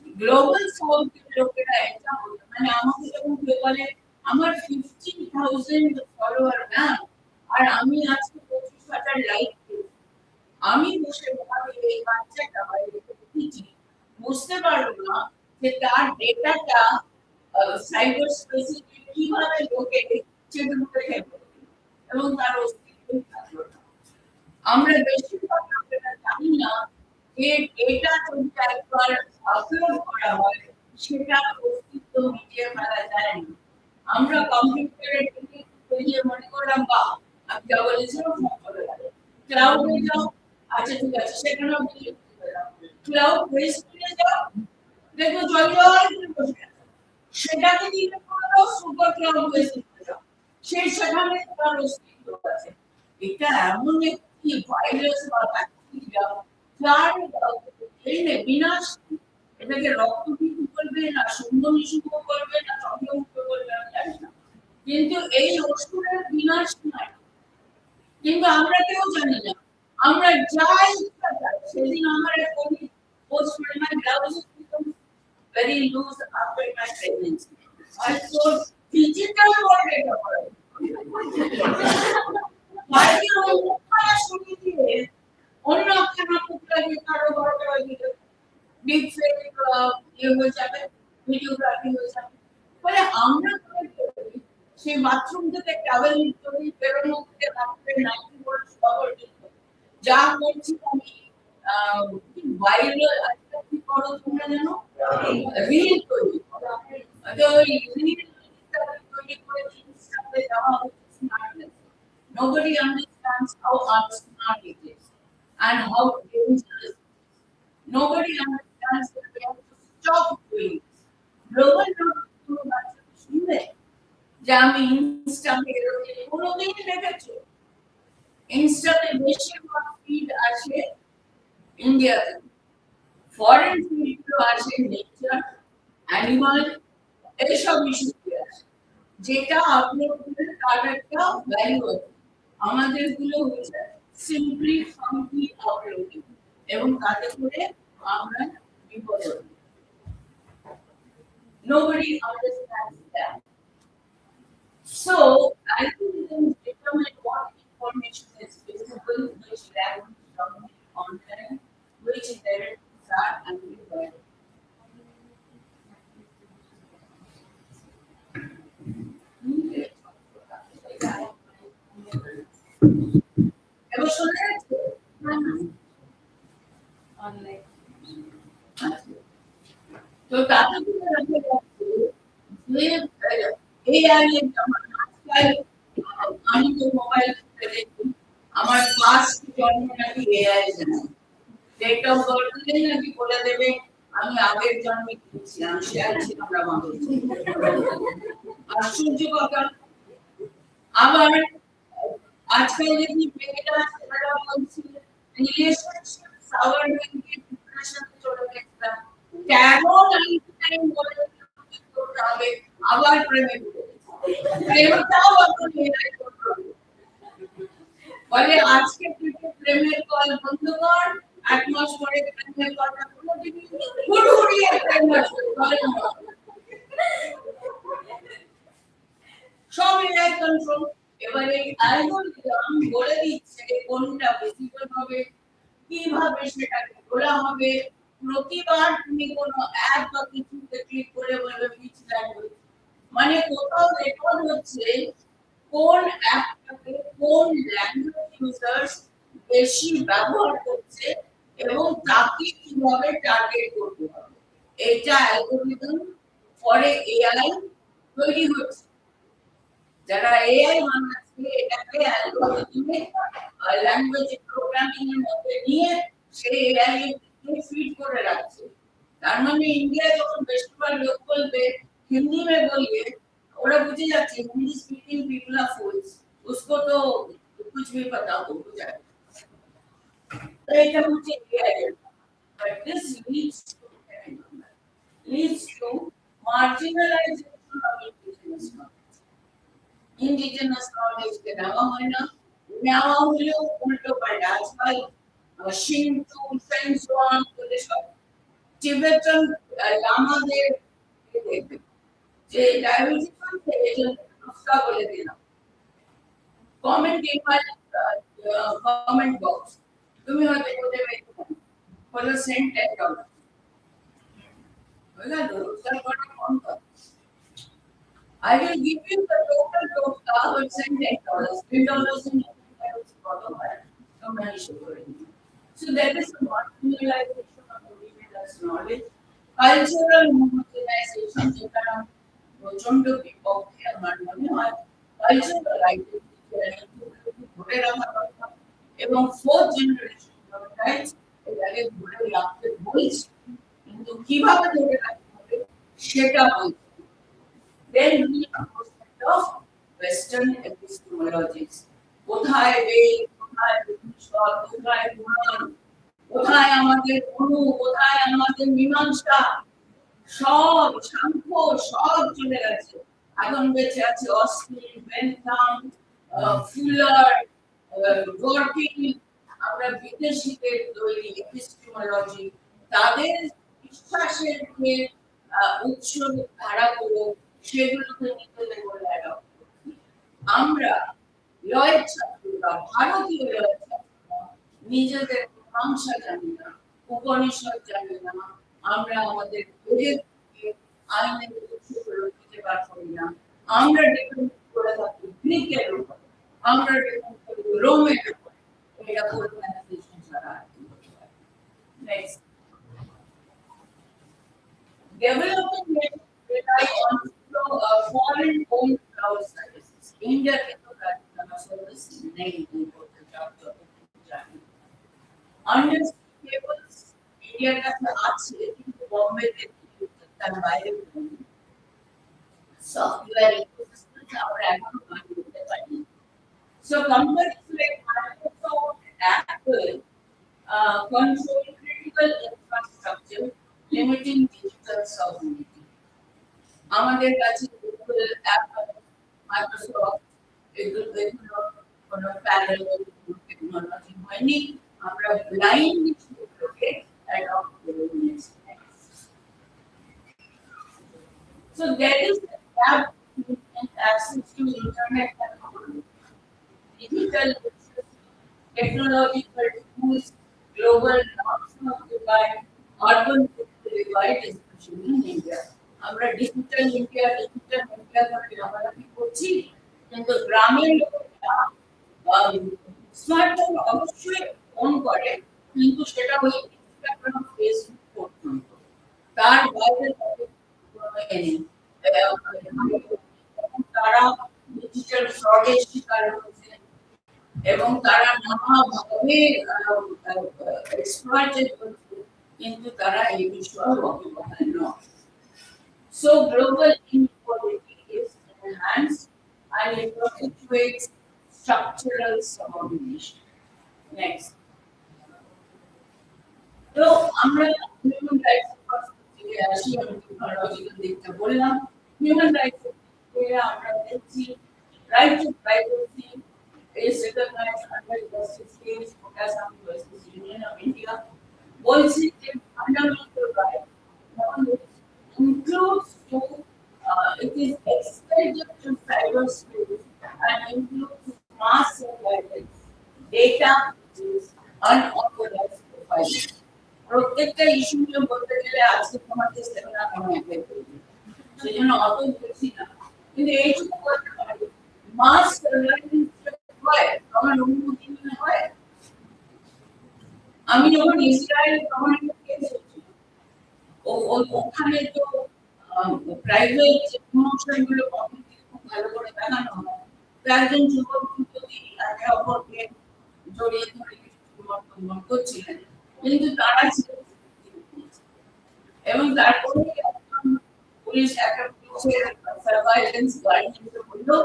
global সাউথের লোকেরা এটা বলে মানে আমাকে যখন কেউ বলে আমার 15,000 ফলোয়ার ম্যাম আর আমি আজকে 25,000 লাইক পেয়েছি আমি বসে ভাবি এই বাচ্চাটা বাইরে দেখছি বুঝতে পারবো না যে তার ডেটাটা সাইবার স্পেসে কিভাবে লোকে চেপে ধরে খেলবে এবং তার অস্তিত্ব থাকলো না আমরা বেশিরভাগ লোকেরা জানি না যে ডেটা যদি একবার আপলোড করা হয় সেটা অস্তিত্ব মিটিয়ে ফেলা যায় না আমরা কম্পিউটারে টিকিট পেয়ে মনে করলাম বা আমি যা বলেছিলাম সব চলে গেল ক্লাউডে যাও আচ্ছা ঠিক আছে সেখানেও ডিলিট করে দাও ক্লাউড বেসে যাও দেখো জল করে বসে আছে সেটাকে ডিলিট করে দাও সুপার ক্লাউড বেসে যাও সেই সেখানে তার অস্তিত্ব আছে এটা এমন একটি ভাইরাস বা ব্যাকটেরিয়া যার এনে বিনাশ এটাকে রক্তপিত করবে না সুন্দর করবে না চন্দ্রমুক্ত করবে আমি জানি না কিন্তু এই অসুরের বিনাশ নয় কিন্তু আমরা কেউ জানি না আমরা যাই ইচ্ছা চাই সেদিন আমার এক কবি পোস্ট করে my blouses become very loose after my pregnancy I thought digital world এটা করে বাইরে ওই মুখখানা শুনিয়ে দিয়ে অন্য একখানা টুকরা দিয়ে কারো বড়টা দিয়ে ডিপ ফেক হয়ে যাবে ভিডিওগ্রাফি হয়ে যাবে ফলে আমরা সেই বাথরুম থেকে ট্রাভেল করি বেরোনো থেকে রাখতে নাইটি বড় খবর যা করছি আমি ভাইরাল আজকে কি করো তোমরা জানো রিল তৈরি তো ওই রিল তৈরি করে ইনস্টাতে দেওয়া হচ্ছে smartness nobody understands how unsmart it is and how dangerous it is. Nobody understands that we have to stop doing this. Global শুনবে যে আমি ইনস্টাতে কোনোদিন দেখেছো ইনস্টাতে বেশিরভাগ ফিড আসে ইন্ডিয়াতে ফরেন ফিডগুলো আসে নেচার অ্যানিমাল এইসব ইস্যুতে আসে যেটা আপলোড করে তার একটা ভ্যালু আছে আমাদের গুলো হচ্ছে সিম্পলি ফাঙ্কি আপলোডিং এবং তাতে করে আমরা বিপদে nobody understands that so algorithms determine what information is visible which language dominate online which narratives are amplified ever শুনে আছে অনলাইন তো তাতে কি রাখতে যাচ্ছে যে এআই এর জামানা আজকাল আমি তো মোবাইল দেখি আমার ফার্স্ট জন্ম নাকি এআই জানে ডেট অফ বার্থ নাকি বলে দেবে আমি আগের জন্মে কি ছিলাম শেয়ার ছিলাম আমরা মানুষ আশ্চর্য কথা আবার আজকাল দেখি মেয়েরা ছেলেরা বলছে রিলেশনশিপ সাওয়ার হয়ে গিয়ে ডিপ্রেশনে চলে গেছে ট্যাগও 99 বলে করতে হবে আবার প্রেমে প্রেমটাও এখন মেয়েরাই করতে হবে বলে আজকে থেকে প্রেমের কল বন্ধ কর এক মাস পরে প্রেমের কথা কোনোদিন হুড়হুড়িয়ে প্রেম আসবে সব এআই কন্ট্রোল এবারে অ্যালগরিদম বলে দিচ্ছে কোনটা বেসিক্যাল হবে কিভাবে সেটাকে বলা হবে প্রতিবার তুমি কোনো অ্যাপ বা কিছুতে ক্লিক করে বলবে which language মানে কোথাও রেকর্ড হচ্ছে কোন অ্যাপটাকে কোন ল্যাঙ্গুয়েজ ইউজার্স বেশি ব্যবহার করছে এবং তাকে কিভাবে টার্গেট করতে হবে এটা অ্যালগরিদম পরে এআই তৈরি হচ্ছে যারা এআই বানাচ্ছে এটাকে অ্যালগরিদমে ল্যাঙ্গুয়েজ প্রোগ্রামিং এর মধ্যে নিয়ে সেই এআই কে ফিড করে রাখছে তার মানে ইন্ডিয়া যখন বেশিরভাগ লোক বলবে হিন্দি में बोलिए ওরা বুঝে যাচ্ছে হিন্দি স্পিকিং পিপল আর ফুলস उसको तो कुछ भी पता हो जाए এটা হচ্ছে AI এর। But this leads to marginalization of indigenous knowledge. Indigenous knowledge কে নেওয়া হয় না, নেওয়া হলেও উল্টো পাল্টা। আজকাল শিন্তো, সেন্সোয়ান বলে সব টিবেটান লামাদের দেখবে যে ডায়াবেটিস হচ্ছে এই জন্য নুস্খা বলে দিলাম। Comment in my comment box. তুমি হয়তো বলতে পারো সেন্ট $10 বুঝলা তো নুস্খার কথা কম কর। I will give you the total dose but send $10. $10 in so that is the marginalization of indigenous knowledge. Cultural homogenization যেটা প্রচন্ড বিপক্ষে আমার মনে হয় কালচারাল আইডেন্টিটি ধরে রাখা দরকার এবং ফোর্থ জেনারেশন রাইটস এটাকে ধরে রাখতে বলছি কিন্তু কিভাবে ধরে রাখতে হবে সেটা বলছি। Then we concept of Western epistemologies. কোথায় বেদ, কোথায় উপনিষদ, কোথায় পুরাণ, কোথায় আমাদের অনু, কোথায় আমাদের মীমাংসা, সব সাংখ্য সব চলে গেছে। এখন বেঁচে আছে অস্টিন, বেন্থাম, ফুলার, গর্কিং। আমরা বিদেশিদের তৈরি এপিস্টেমোলজি, তাদের বিশ্বাসের যে উৎস ধারাগুলো সেগুলোকে নিতে বলে অ্যাডপ্ট করছি। আমরা লয়ের ছাত্ররা, ভারতীয় লয়ের ছাত্ররা নিজেদের মীমাংসা জানি না, উপনিষদ জানি না, আমরা আমাদের বেদের থেকে আইনের উৎসগুলো খুঁজে বার করি না। আমরা ডিপেন্ড করে থাকি গ্রিকের উপর, আমরা ডিপেন্ড করি রোমের উপর। এটা অর্গানাইজেশন ছাড়া next developing nations rely on foreign owned cloud services. India কিন্তু cloud service নেই বলতে চাও জানি। Undersea cables Indiaর কাছে আছে কিন্তু বোম্বেতে তার বাইরে সফটওয়্যার ইকোসিস্টেম আমরা এখনো তৈরি করতে পারিনি। So companies like Microsoft and Apple control critical infrastructure limiting digital sovereignty. আমাদের কাছে গুগল, অ্যাপল, মাইক্রোসফট এগুলো কোনো প্যারালাল টেকনোলজি হয়নি, আমরা ব্লাইন্ডলি সেগুলোকে অ্যাডপ্ট করে নিয়েছি। So there is a gap in access to internet and digital technological tools, global norms of divide, urban divide, especially in India. আমরা ডিজিটাল ইন্ডিয়া করে আমরা কি করছি কিন্তু গ্রামের লোকেরা স্মার্টফোন অবশ্যই ফোন করে কিন্তু সেটা ওই ইনস্টাগ্রাম ফেসবুক পর্যন্ত, তার বাইরে তাদের কোনো নেই। তারা ডিজিটাল ফ্রডের শিকার হচ্ছে এবং তারা নানাভাবে এক্সপ্লয়েটেড হচ্ছে কিন্তু তারা এই বিষয়ে অবগত নয়। So global inequality is enhanced and it perpetuates structural subordination. Next. So, আমরা human rights থেকে আসি, আমি টেকনোলজিক্যাল দিকটা বললাম। Human rights থেকে আমরা দেখছি right to privacy is recognized under the 16th Assembly versus Union of India. বলছি যে fundamental right includes to it is extended to cyberspace and includes mass surveillance, data which is unauthorized profiling. প্রত্যেকটা issue নিয়ে বলতে গেলে আজকে তোমাদের seminar অনেক হয়েছে, সেই জন্য অত বেশি না, কিন্তু এইটুকু বলতে পারি মাস সার্ভেইলেন্স হয় আমার অনুমতি নিয়ে হয়। আমি যখন ইসরায়েল তখন একটা কেস হচ্ছিল, ওখানে তো প্রাইভেট প্রমোশন গুলো কমিটি খুব ভালো করে দেখানো হয়, তো একজন যুবক যদি একে অপরকে জড়িয়ে ধরে কিছু করছিলেন কিন্তু তারা এবং তারপরে পুলিশ একটা পুলিশের সার্ভাইলেন্স গার্ড হিসেবে বললো,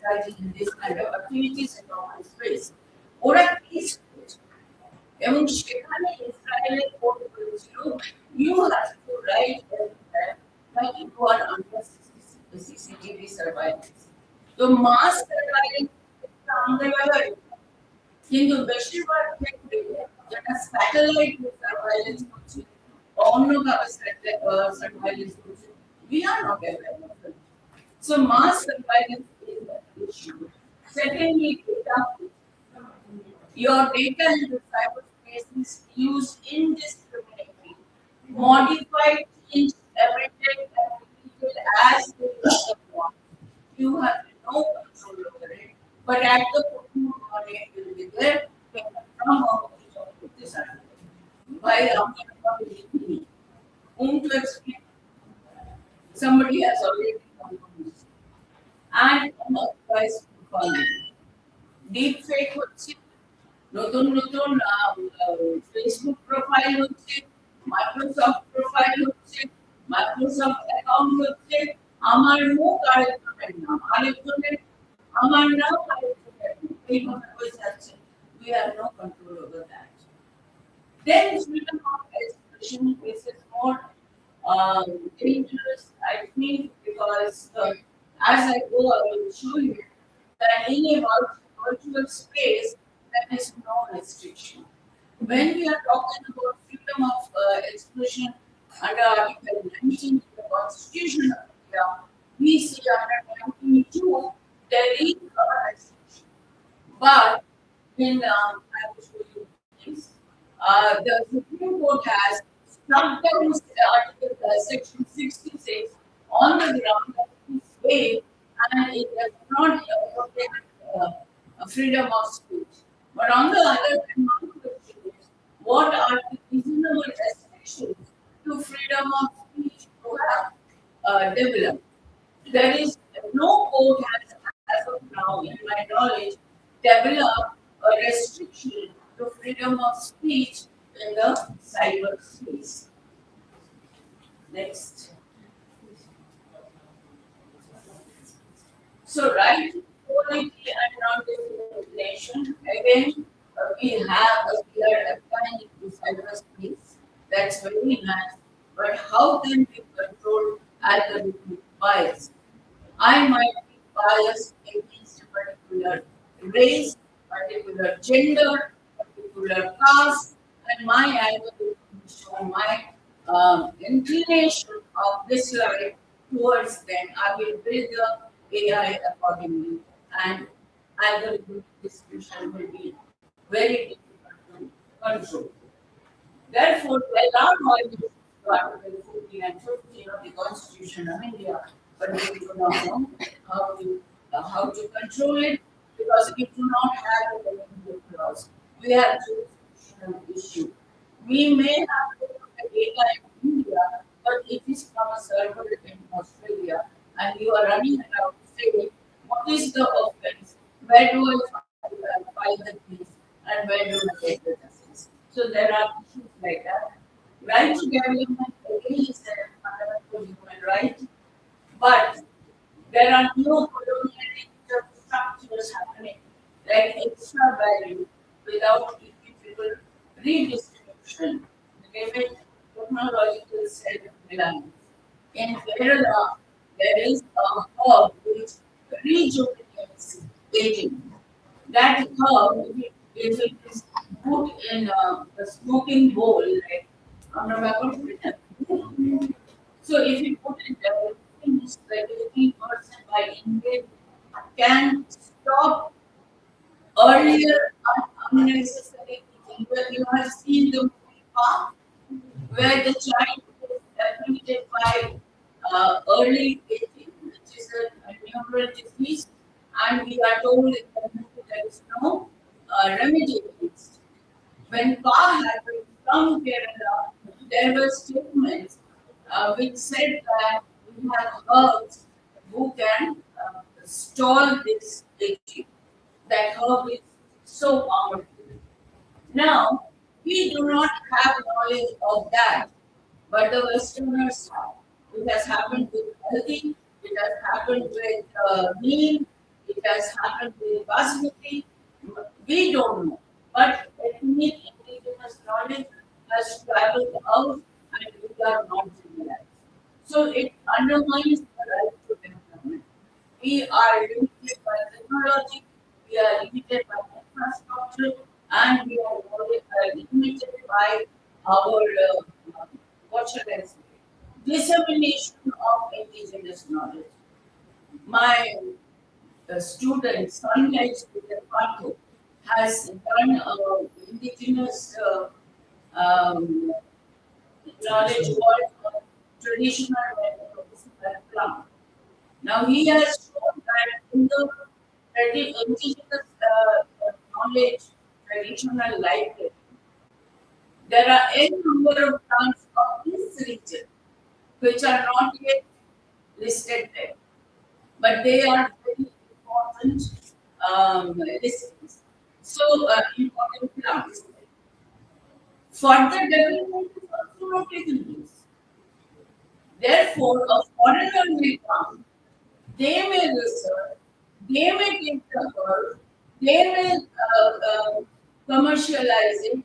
engaging in this kind of activities in normal space. ওরা পিস করেছে এবং সেখানে ইসরায়েলের কোড করেছিল you have to write everywhere that you are under CCTV surveillance. তো mass surveillance আমাদের বেলায় কিন্তু বেশিরভাগ ক্ষেত্রে যেটা স্যাটেলাইট সার্ভাইলেন্স করছে অন্য কারো সার্ভাইলেন্স করছে we are not aware of it. So mass surveillance is an issue. Secondly, data. Your data in the cyberspace is used indiscriminately, modified, changed, amended, and repeated as they want. You have no control over it. But at the point of it will be there, they can come out with this argument. Why am I not listening? Whom to explain? Somebody has already come on this. And unauthorized following. Deep fake হচ্ছে, নতুন নতুন Facebook profile হচ্ছে, Microsoft profile হচ্ছে, Microsoft account হচ্ছে, আমার মুখ আরেকজনের নাম, আরেকজনের আমার নাম আরেকজনের নাম, এইভাবে হয়ে যাচ্ছে। We have no control over that. Then freedom of expression is more dangerous, I think, because as I go, I will show you that in a virtual space, there is no restriction. When we are talking about freedom of expression under Article 19 of the Constitution of India, we see under 22 there is a restriction. But in I will show you this. The Supreme Court has struck down Article Section 66 on the ground that it is vague and it does not protect freedom of speech. But on the other hand, my question is, what are the reasonable restrictions to freedom of speech to have developed? There is no court has, as of now, in my knowledge, developed a restriction to freedom of speech in the cyberspace. Next. So, right to equality and non-discrimination, again, we have a clear applying to cyberspace. That's very nice. But how can we control algorithmic bias? I might be biased against a particular race, particular gender, particular caste, and my algorithm will show my inclination of dislike towards them. I will build the AI accordingly, and algorithmic distribution will be very difficult to control. Therefore, there are violations to Article 14 and 15 of the Constitution of India, but we do not know how to control it because we do not have a delineated clause. We have jurisdictional issue. We may have to put the data in India, but it is from a server in Australia, and you are running around saying, what is the offense? Where do I file the case? And where do I get the justice? So there are issues like that. Right to development again is a fundamental human right, but there are new colonial structures happening, like extra value without equitable redistribution, limit technological self-reliance. In Kerala, there is a herb which rejuvenates aging. That herb, if it is put in a smoking bowl, like so if you put it there, finish like 80% by inhalation can stop earlier unnecessary aging. Well, you have seen the movie Park, where the child is afflicted by early aging, which is a neural disease, and we are told in the movie there is no remedy against. When Pa happened from Kerala, there were statements which said that we have herbs who can stall this aging. That herb is so powerful. Now, we do not have knowledge of that, but the Westerners have. It has happened with healthy, it has happened with neem, it has happened very basically, we don't know. But ethnic indigenous knowledge has traveled out and we are not civilized. So it undermines the right to development. We are limited by technology, we are limited by infrastructure, and we are limited by our, what should I say, dissemination of indigenous knowledge. My student, Sunlight Pato, has done indigenous um, knowledge work on traditional and medicinal plant. Now he has shown that in the indigenous knowledge, traditional library, there are a number of plants of this region which are not yet listed there, but they are very important listings. So important plants. Further development is also not taken place. Therefore, a foreigner may come, they may research, they may take the bird, they may commercialize it,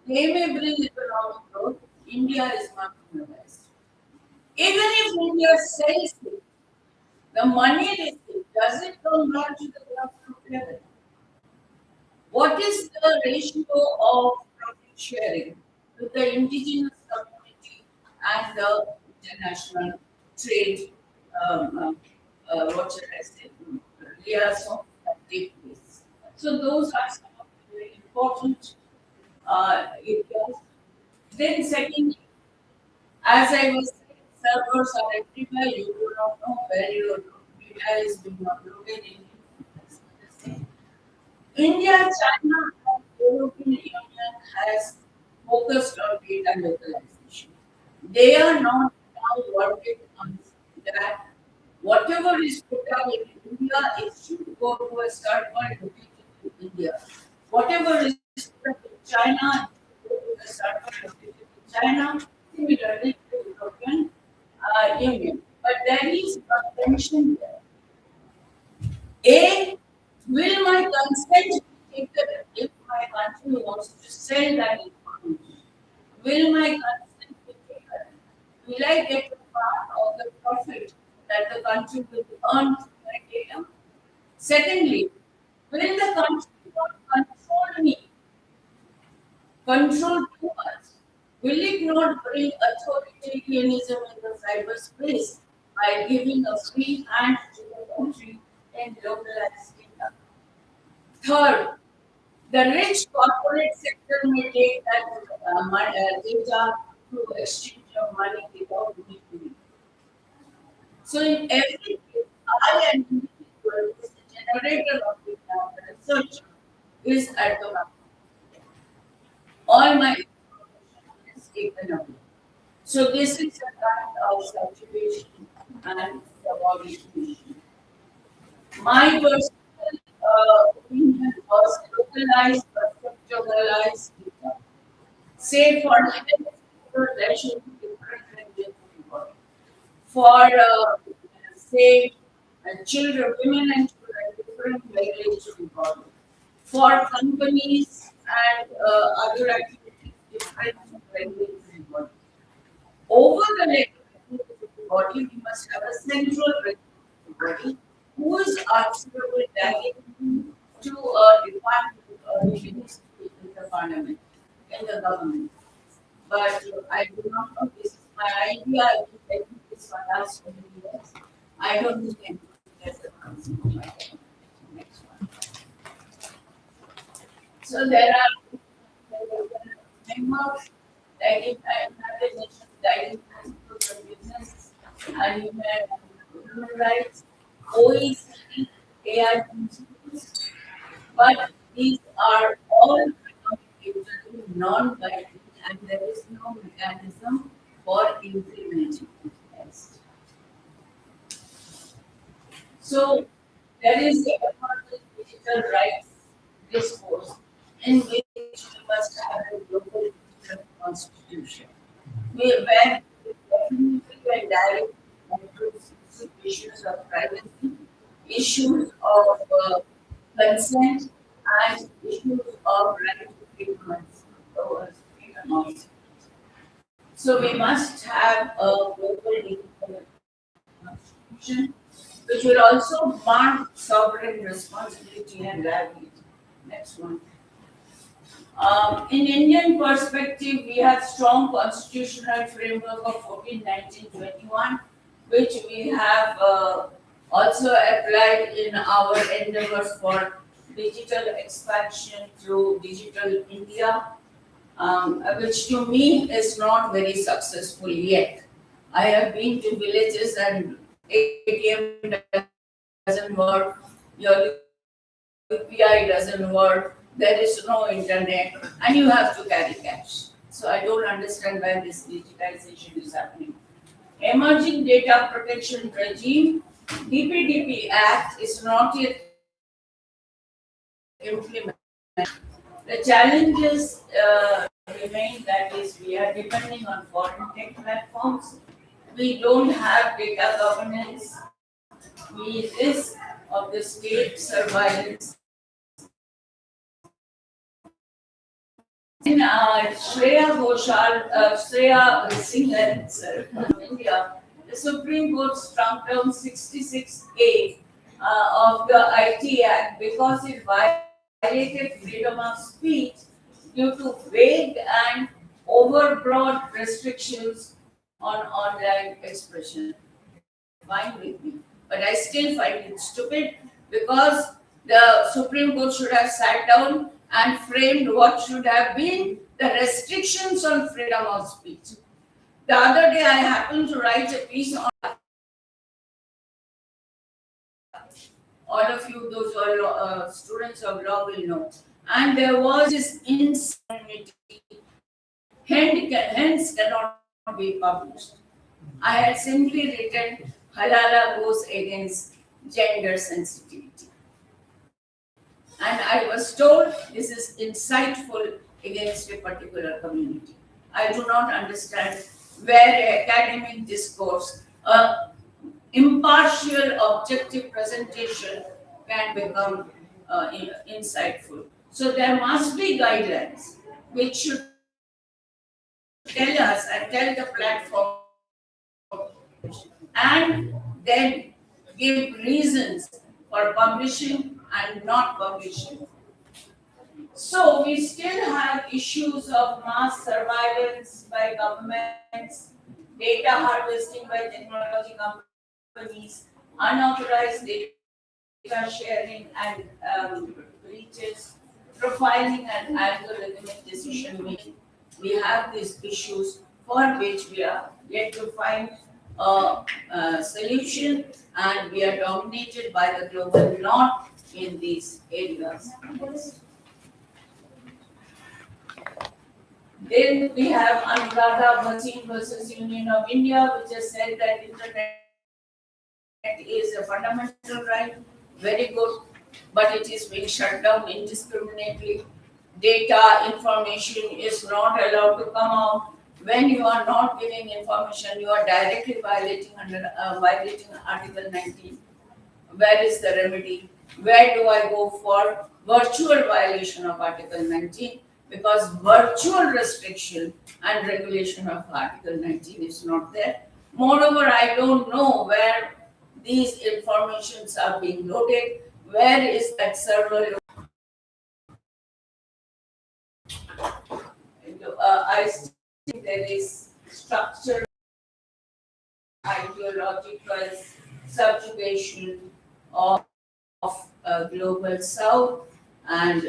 they may bring economic growth. India is marginalized. Even if India sells it, the money received, does it come back to the grassroots level? What is the ratio of profit sharing with the indigenous community and the international trade? What should I say? Liaison that take place. So those are some of the very important areas. Then secondly, as I was saying, servers are everywhere. You do not know where your data is being uploaded in. India, China, and European Union has focused on data localization. They are not now working on that. Whatever is put out in India, it should go to a third point located in India. Whatever is put up in China, it should go to a third point located in China. Similarly to the European Union. But there is a tension there. A, will my consent be taken if my country wants to sell that information? Will my consent be taken? Will I get a part of the profit that the country will earn from my data? Secondly, will the country not control me? Control too much? Will it not bring authoritarianism in the cyberspace by giving a free hand to the country in localized data? Third, the rich corporate sector may take that data to exchange of money without me doing. So in every case, I am individual is the generator of data, the researcher is at the back. All my information is taken away. So this is a kind of saturation and subordination. My personal opinion was localized but sectoralized data. Say for health, there should be different regulatory body. For say children, women and children, different regulatory body. For companies and other activities, different regulatory body. Over the regulatory body, we must have a central regulatory body who is answerable directly to a department or a ministry in the parliament, in the government. But I do not know, this is my idea, I will take this for last 20 years. I don't think anything has a concept. Next one. So there are frameworks like United Nations Guiding Principles for Business and Human Rights, OECD, AI principles, but these are all usually non-binding and there is no mechanism for implementing it. So there is a emerging digital rights discourse in which we must have a global digital constitution, where definitely and directly controls issues of privacy, issues of consent and issues of right to freedom of speech. So we must have a global digital constitution which will also mark sovereign responsibility and liability. Next one. In Indian perspective, we have strong constitutional framework of 14, 19, 21, which we have also applied in our endeavors for digital expansion through Digital India, which to me is not very successful yet. I have been to villages and ATM doesn't work, your UPI doesn't work, there is no internet, and you have to carry cash. So I don't understand why this digitization is happening. Emerging data protection regime, DPDP Act is not yet implemented. The challenges remain, that is, we are depending on foreign tech platforms. We don't have data governance. We risk of the state surveillance. In Shreya Singhal, of India, the Supreme Court struck down 66A of the IT Act because it violated freedom of speech due to vague and overbroad restrictions on online expression. Fine with me, but I still find it stupid because the Supreme Court should have sat down and framed what should have been the restrictions on freedom of speech. The other day, I happened to write a piece on all of you, those who are students of law will know, and there was this insanity, hence cannot be published. I had simply written Halala goes against gender sensitivity. And I was told this is insightful against a particular community. I do not understand where academic discourse, impartial, objective presentation can become insightful. So there must be guidelines which should tell us and tell the platform and then give reasons for publishing and not publishing. So we still have issues of mass surveillance by governments, data harvesting by technology companies, unauthorized data sharing and breaches, profiling and algorithmic decision making. We have these issues for which we are yet to find a solution, and we are dominated by the global north in these areas. Then we have Anuradha Bhasin versus Union of India, which has said that internet is a fundamental right. Very good, but it is being shut down indiscriminately. Data information is not allowed to come out. When you are not giving information, you are directly violating Article 19. Where is the remedy? Where do I go for virtual violation of Article 19? Because virtual restriction and regulation of Article 19 is not there. Moreover, I don't know where these informations are being loaded. Where is that server? I think there is structural ideological subjugation of global south and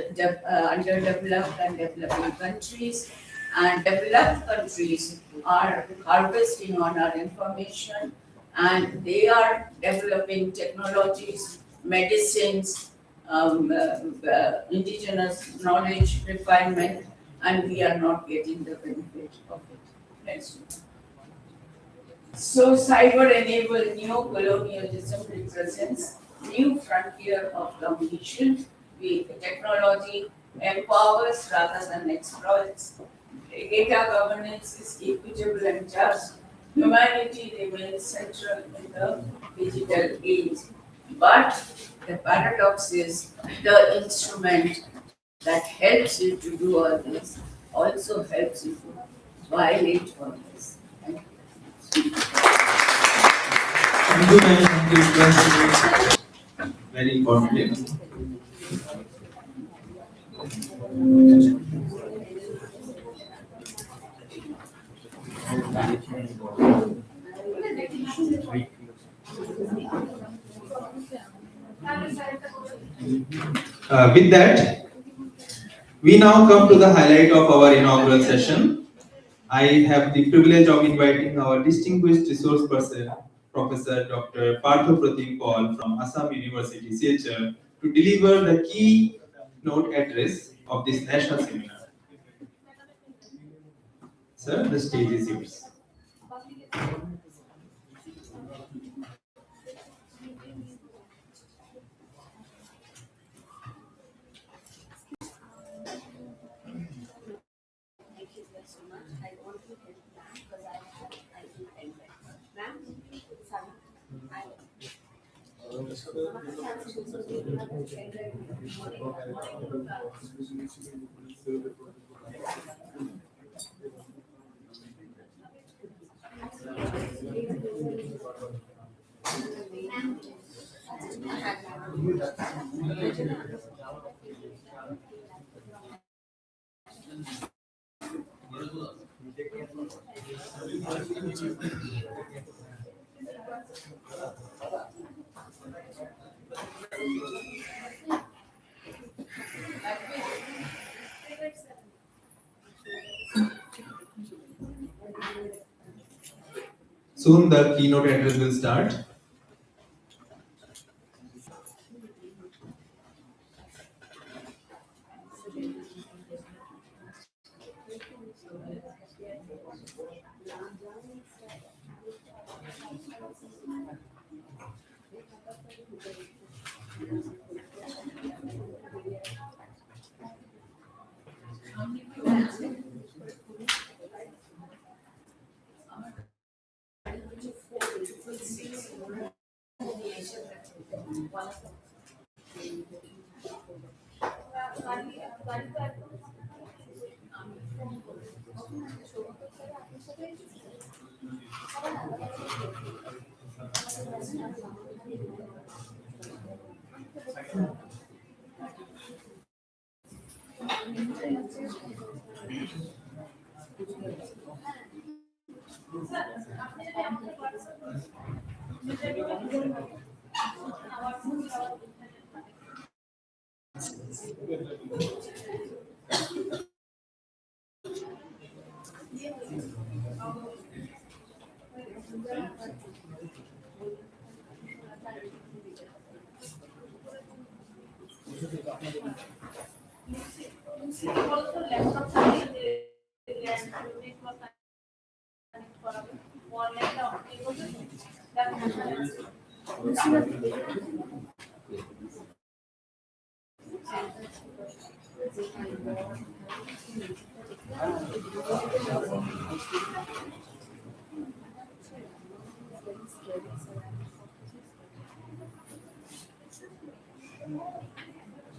underdeveloped and developing countries. And developed countries are harvesting on our information, and they are developing technologies, medicines, indigenous knowledge refinement, and we are not getting the benefit of it. Next one. So cyber-enabled neo-colonialism represents new frontier of domination. Technology empowers rather than exploits. Data governance is equitable and just. Humanity remains central in the digital age. But the paradox is the instrument that helps you to do all this also helps you to violate all this. Thank you. Thank you, ma'am. Thank you. It was very informative. With that, we now come to the highlight of our inaugural session. I have the privilege of inviting our distinguished resource person, Professor Dr. Partho Pratim Paul from Assam University, Silchar, to deliver the keynote address of this national seminar. Sir, the stage is yours. Soon the keynote address will start.